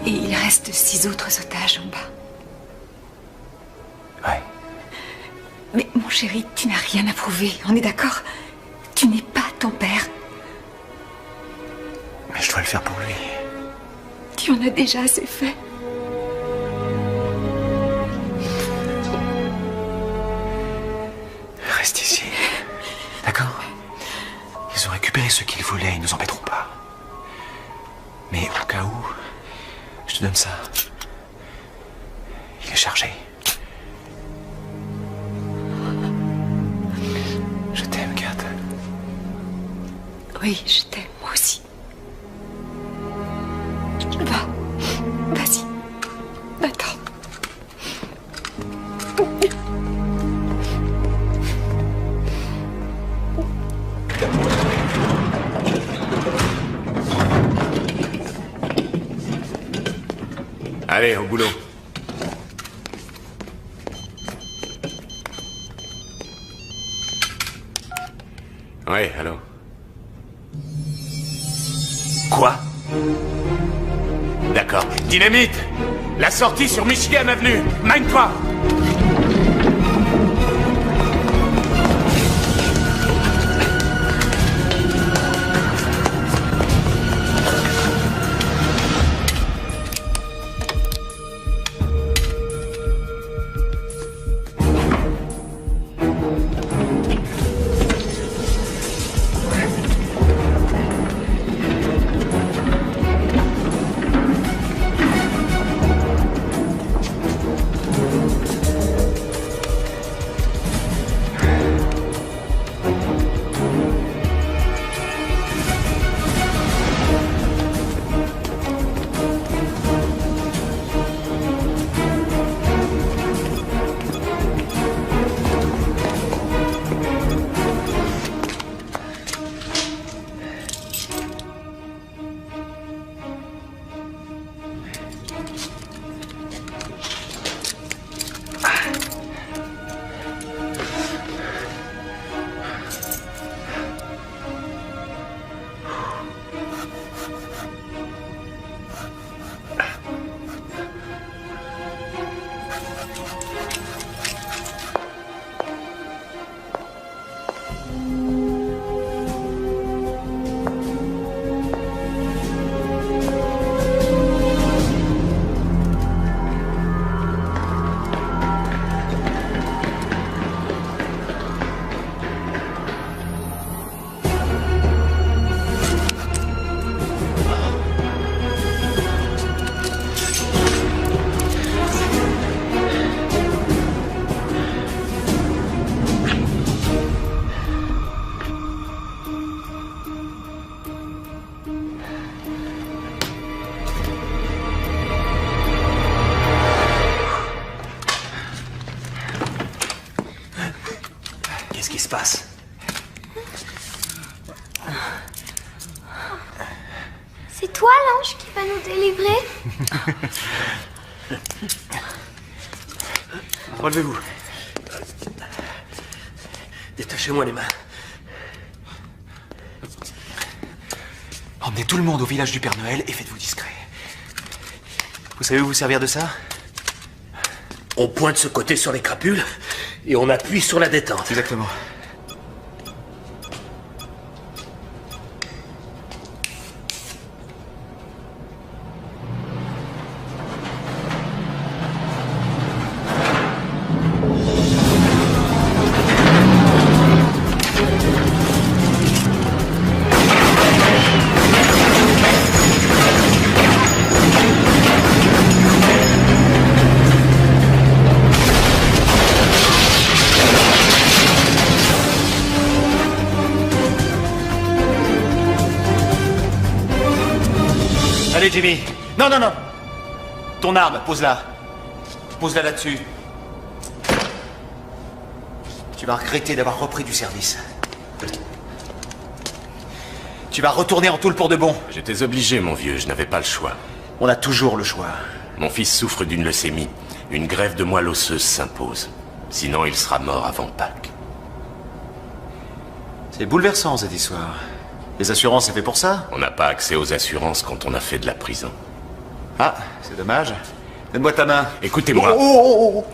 Et il reste 6 autres otages en bas. Ouais. Mais mon chéri, tu n'as rien à prouver, on est d'accord? Tu n'es pas ton père. Mais je dois le faire pour lui. Tu en as déjà assez fait. Reste ferai ce qu'ils voulaient, ils nous embêteront pas. Mais au cas où, je te donne ça. Il est chargé. Je t'aime, Kat. Oui, je t'aime, moi aussi. Vas-y. Attends. Allez, au boulot. Ouais, allô. Quoi? D'accord. Dynamite! La sortie sur Michigan Avenue! Mine-toi! Qu'est-ce qui se passe? C'est toi l'ange qui va nous délivrer? Relevez-vous. Détachez-moi les mains. Emmenez tout le monde au village du Père Noël et faites-vous discret. Vous savez vous servir de ça? On pointe ce côté sur les crapules et on appuie sur la détente. Exactement. Allez, Jimmy. Non, non, non. Ton arme, pose-la. Pose-la là-dessus. Tu vas regretter d'avoir repris du service. Tu vas retourner en Toul pour de bon. J'étais obligé, mon vieux, je n'avais pas le choix. On a toujours le choix. Mon fils souffre d'une leucémie. Une greffe de moelle osseuse s'impose. Sinon, il sera mort avant Pâques. C'est bouleversant, cette histoire. Les assurances, c'est fait pour ça? On n'a pas accès aux assurances quand on a fait de la prison. Ah, c'est dommage. Donne-moi ta main. Écoutez-moi. Oh.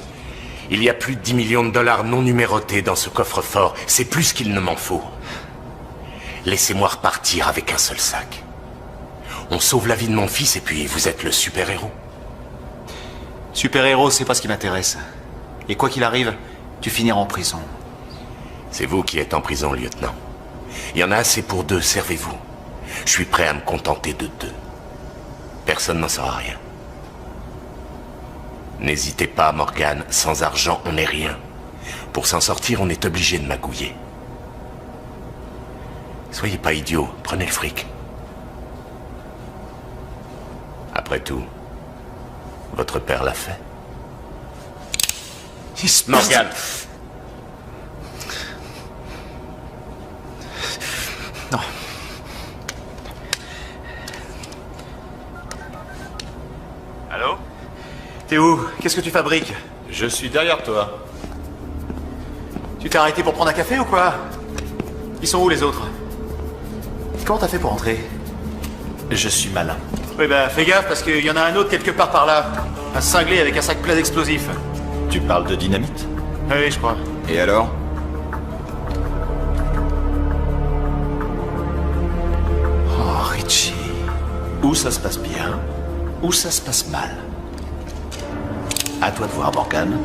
Il y a plus de 10 millions de dollars non numérotés dans ce coffre-fort. C'est plus qu'il ne m'en faut. Laissez-moi repartir avec un seul sac. On sauve la vie de mon fils et puis vous êtes le super-héros. Super-héros, c'est pas ce qui m'intéresse. Et quoi qu'il arrive, tu finiras en prison. C'est vous qui êtes en prison, lieutenant. Il y en a assez pour 2, servez-vous. Je suis prêt à me contenter de 2. Personne n'en saura rien. N'hésitez pas, Morgan, sans argent, on n'est rien. Pour s'en sortir, on est obligé de magouiller. Soyez pas idiots, prenez le fric. Après tout, votre père l'a fait. Morgan. Non. Allô? T'es où? Qu'est-ce que tu fabriques? Je suis derrière toi. Tu t'es arrêté pour prendre un café ou quoi? Ils sont où les autres? Comment t'as fait pour entrer? Je suis malin. Oui bah fais gaffe parce qu'il y en a un autre quelque part par là. Un cinglé avec un sac plein d'explosifs. Tu parles de dynamite? Oui, je crois. Et alors? Oh, Richie. Où ça se passe bien, ou ça se passe mal. À toi de voir, Morgan.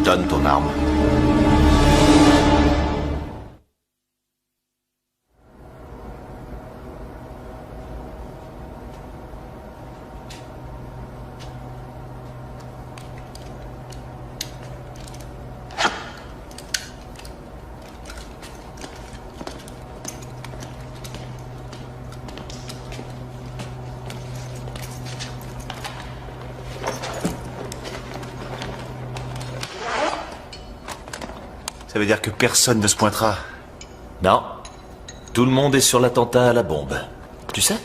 Donne ton arme. Ça veut dire que personne ne se pointera. Non. Tout le monde est sur l'attentat à la bombe. Tu sais?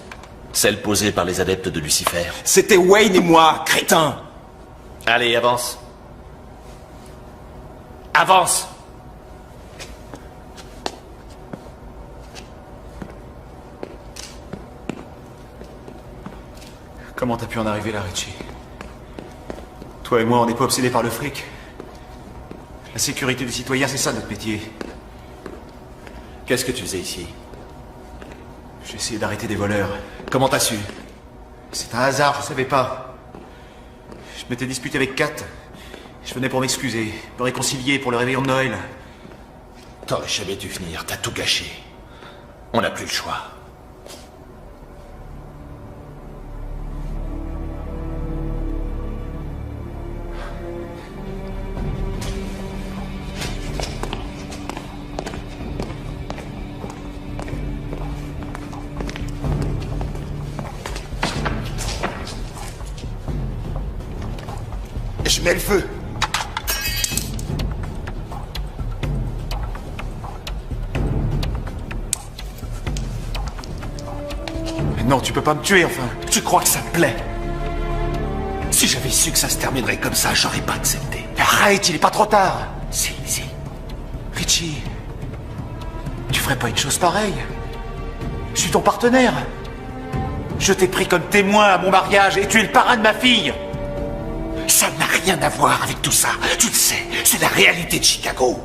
Celle posée par les adeptes de Lucifer. C'était Wayne et moi, crétin. Allez, avance. Avance! Comment t'as pu en arriver là, Richie? Toi et moi, on n'est pas obsédés par le fric. La sécurité des citoyens, c'est ça notre métier. Qu'est-ce que tu faisais ici? J'ai essayé d'arrêter des voleurs. Comment t'as su? C'est un hasard, je savais pas. Je m'étais disputé avec Kat. Je venais pour m'excuser, me réconcilier pour le réveillon de Noël. T'aurais jamais dû venir, t'as tout gâché. On n'a plus le choix. Je mets le feu. Mais non, tu peux pas me tuer, enfin. Tu crois que ça me plaît? Si j'avais su que ça se terminerait comme ça, j'aurais pas accepté. Mais arrête, il est pas trop tard. Si. Richie, tu ferais pas une chose pareille? Je suis ton partenaire. Je t'ai pris comme témoin à mon mariage et tu es le parrain de ma fille. Ça n'a rien à voir avec tout ça. Tu le sais, c'est la réalité de Chicago.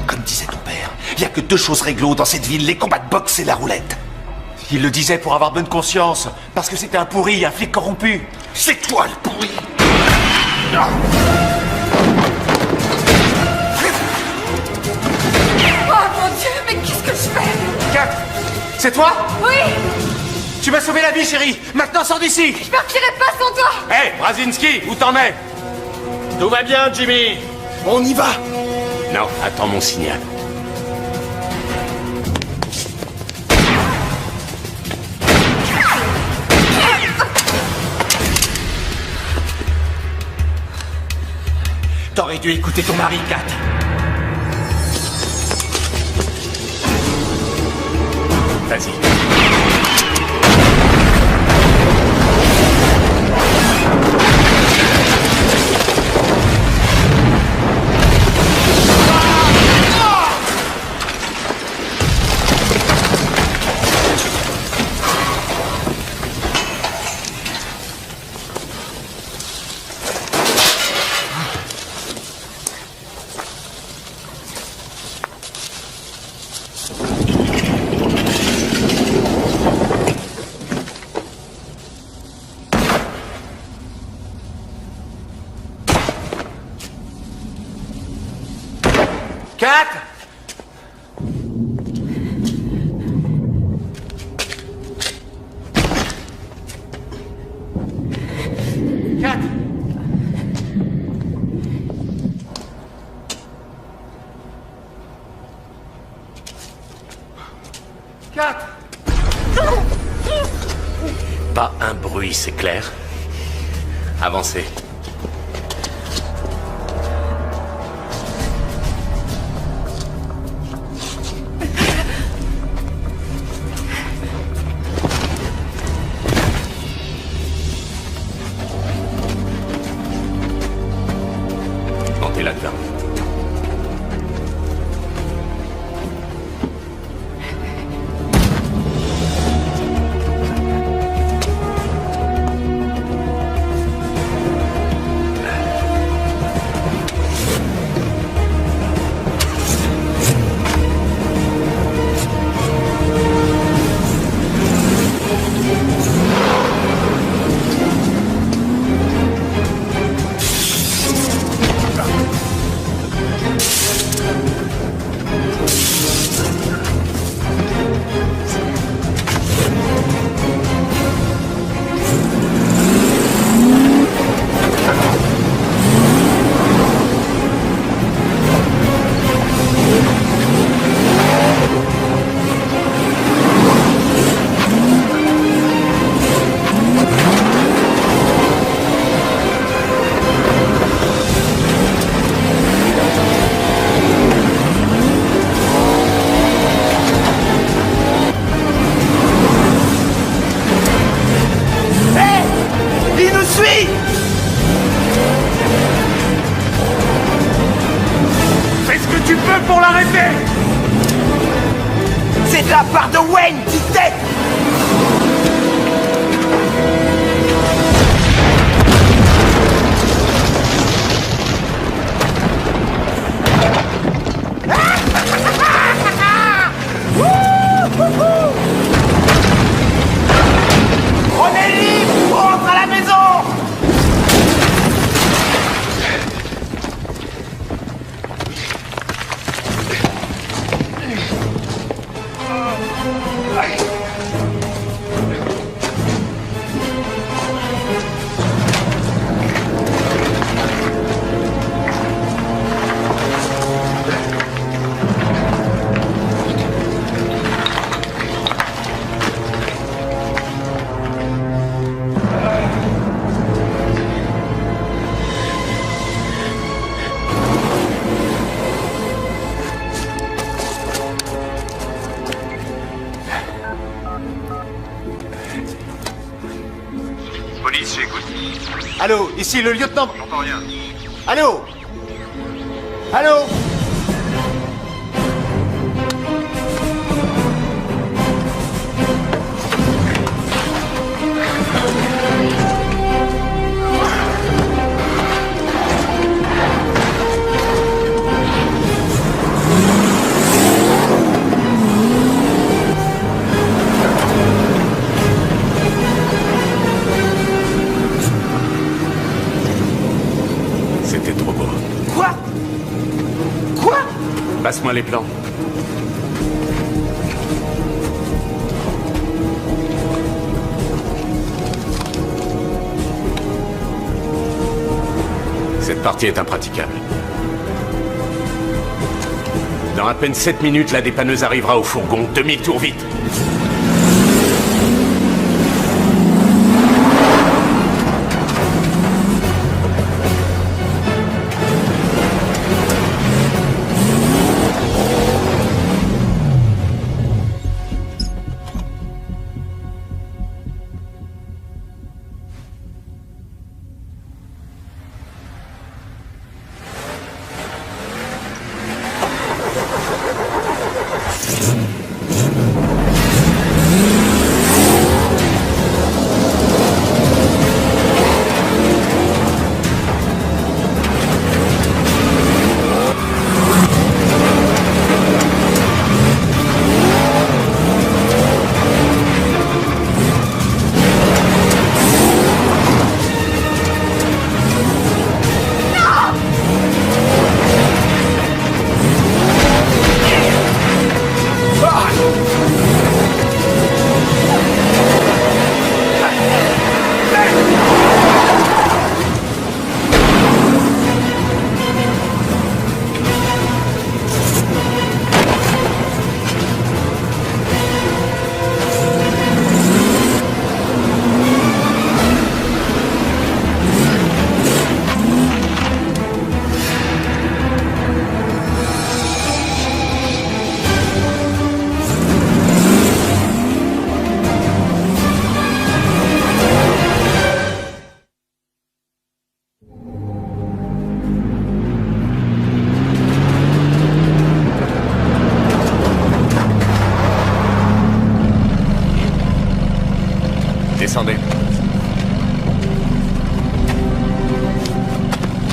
Comme disait ton père, il n'y a que 2 choses réglo dans cette ville, les combats de boxe et la roulette. Il le disait pour avoir bonne conscience, parce que c'était un pourri, un flic corrompu. C'est toi le pourri. Oh mon Dieu, mais qu'est-ce que je fais? Kat, c'est toi? Oui! Tu m'as sauvé la vie, chérie. Maintenant, sors d'ici. Je partirai pas sans toi! Hé, Brzezinski, où t'en es? Tout va bien, Jimmy. On y va. Non, attends mon signal. T'aurais dû écouter ton mari, Kat. Vas-y. Pas un bruit, c'est clair? Avancez. Montez là-dedans. C'est de la part de Wayne, petite tête! On est libre! On rentre à la maison! Police, j'écoute. Allô, ici le lieutenant... J'entends rien. Allô? Allô? C'était trop beau. Quoi? Quoi? Passe-moi les plans. Cette partie est impraticable. Dans à peine 7 minutes, la dépanneuse arrivera au fourgon. Demi-tour vite. Descendez.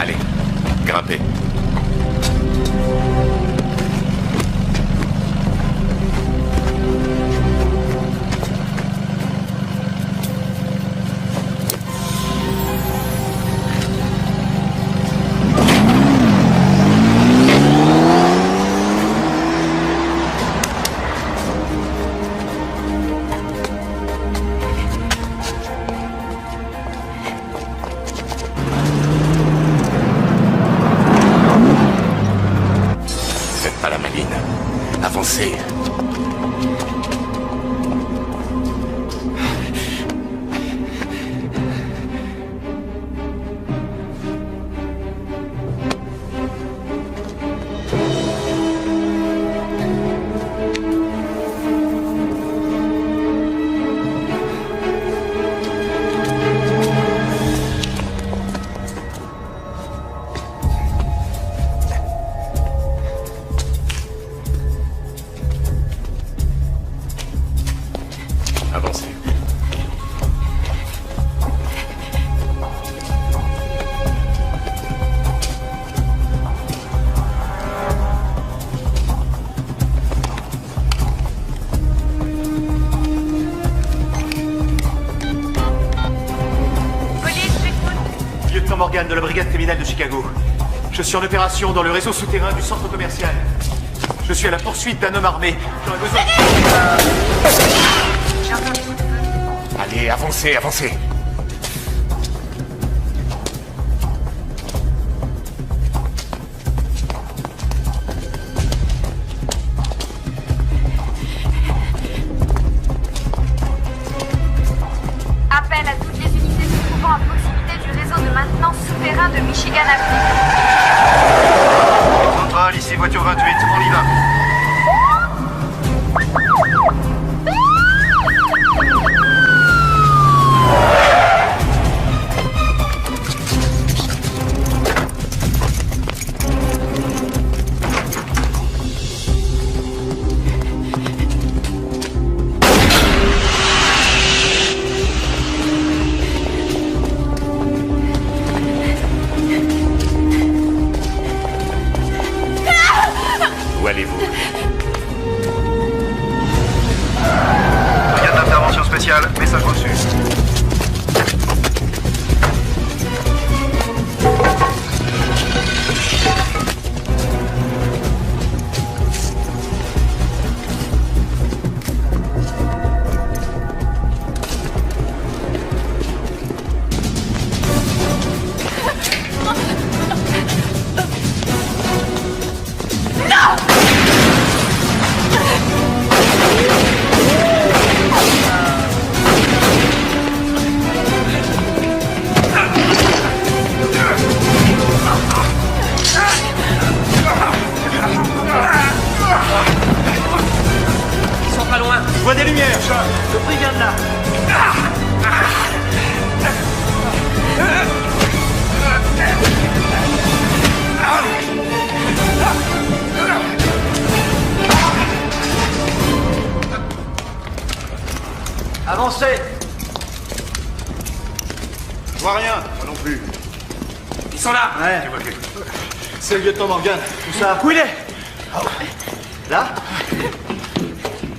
Allez, grimpez. Faites pas la maline. Avancez. Avancez. Lieutenant Morgan de la brigade criminelle de Chicago. Je suis en opération dans le réseau souterrain du centre commercial. Je suis à la poursuite d'un homme armé. J'aurais besoin Allez, avancez, avancez. Appel à toutes les unités se trouvant à proximité du réseau de maintenance souterrain de Michigan Avenue. Centrale, ici voiture 28, on y va. Où allez-vous? Rien d'intervention spéciale, message reçu. Ils sont pas loin. Je vois des lumières. Le prix vient de là. Avancez. Je vois rien, moi non plus. Ils sont là. Ouais. C'est le lieutenant Morgan. Où ça? Où il est? Là?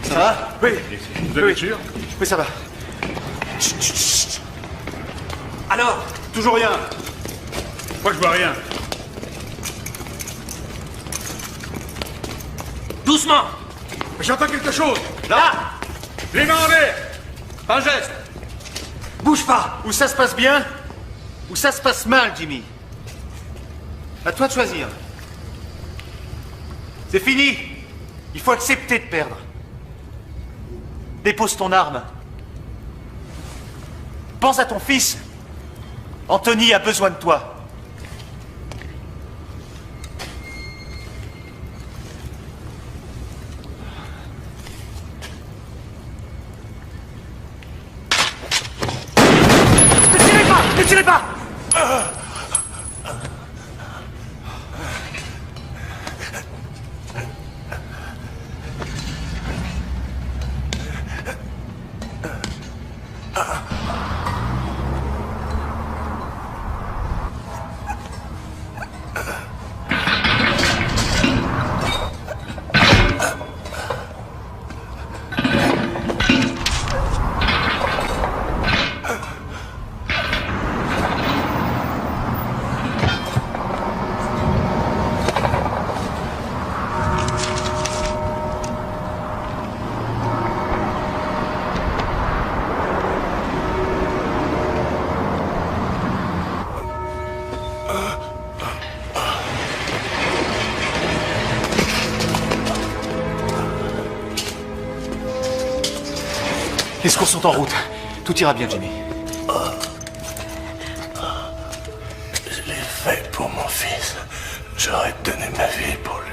Ça va? Oui. Vous êtes sûr? Oui, ça va. Alors? Toujours rien. Moi, je vois rien. Doucement. J'entends quelque chose. Là! Les mains en l'air. Un geste. Bouge pas! Ou ça se passe bien, ou ça se passe mal, Jimmy. À toi de choisir. C'est fini. Il faut accepter de perdre. Dépose ton arme. Pense à ton fils. Anthony a besoin de toi. Ne tirez pas! Les secours sont en route. Tout ira bien, Jimmy. Je l'ai fait pour mon fils. J'aurais donné ma vie pour lui.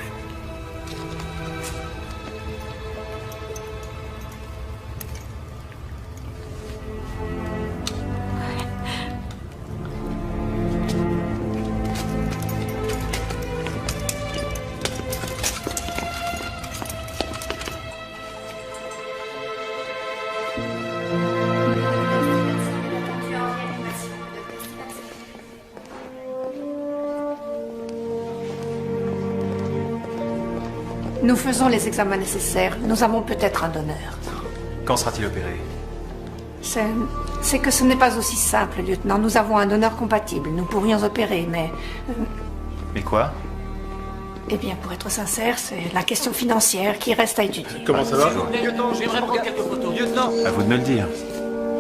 Nous faisons les examens nécessaires. Nous avons peut-être un donneur. Quand sera-t-il opéré? C'est que ce n'est pas aussi simple, lieutenant. Nous avons un donneur compatible. Nous pourrions opérer, mais... Mais quoi? Eh bien, pour être sincère, c'est la question financière qui reste à étudier. Comment ça va? Lieutenant, j'aimerais prendre quelques photos. Lieutenant! À vous de me le dire.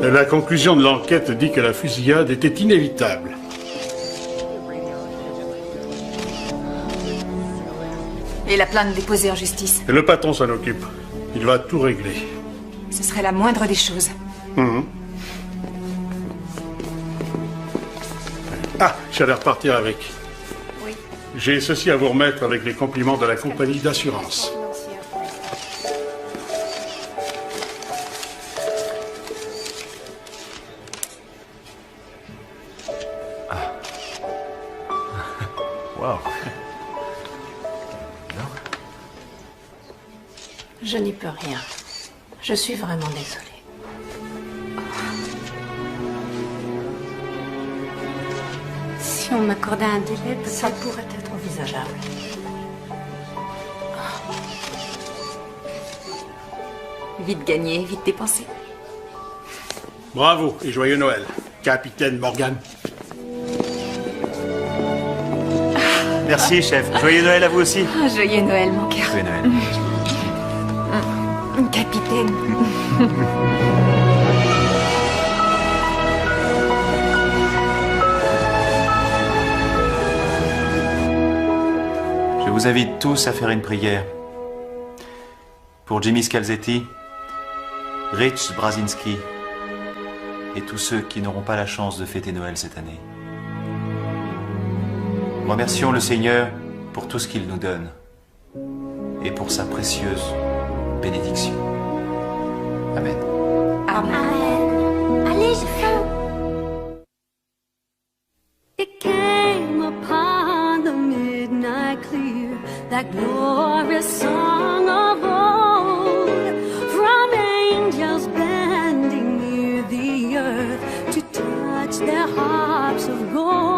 La conclusion de l'enquête dit que la fusillade était inévitable. Et la plainte déposée en justice? Et le patron s'en occupe. Il va tout régler. Ce serait la moindre des choses. Ah, j'allais repartir avec. Oui. J'ai ceci à vous remettre avec les compliments de la compagnie d'assurance. Wow. Je n'y peux rien. Je suis vraiment désolée. Si on m'accordait un délai, Ça pourrait être envisageable. vite gagné, vite dépensé. Bravo et joyeux Noël, capitaine Morgan. Merci, chef. Joyeux Noël à vous aussi. Joyeux Noël, mon cœur. Joyeux Noël. Capitaine. Je vous invite tous à faire une prière. Pour Jimmy Scalzetti, Rich Brazinski et tous ceux qui n'auront pas la chance de fêter Noël cette année. Remercions le Seigneur pour tout ce qu'il nous donne et pour sa précieuse bénédiction. Amen. Amen. Allez, j'ai faim. It came upon the midnight clear, that glorious song of old, from angels bending near the earth to touch their harps of gold.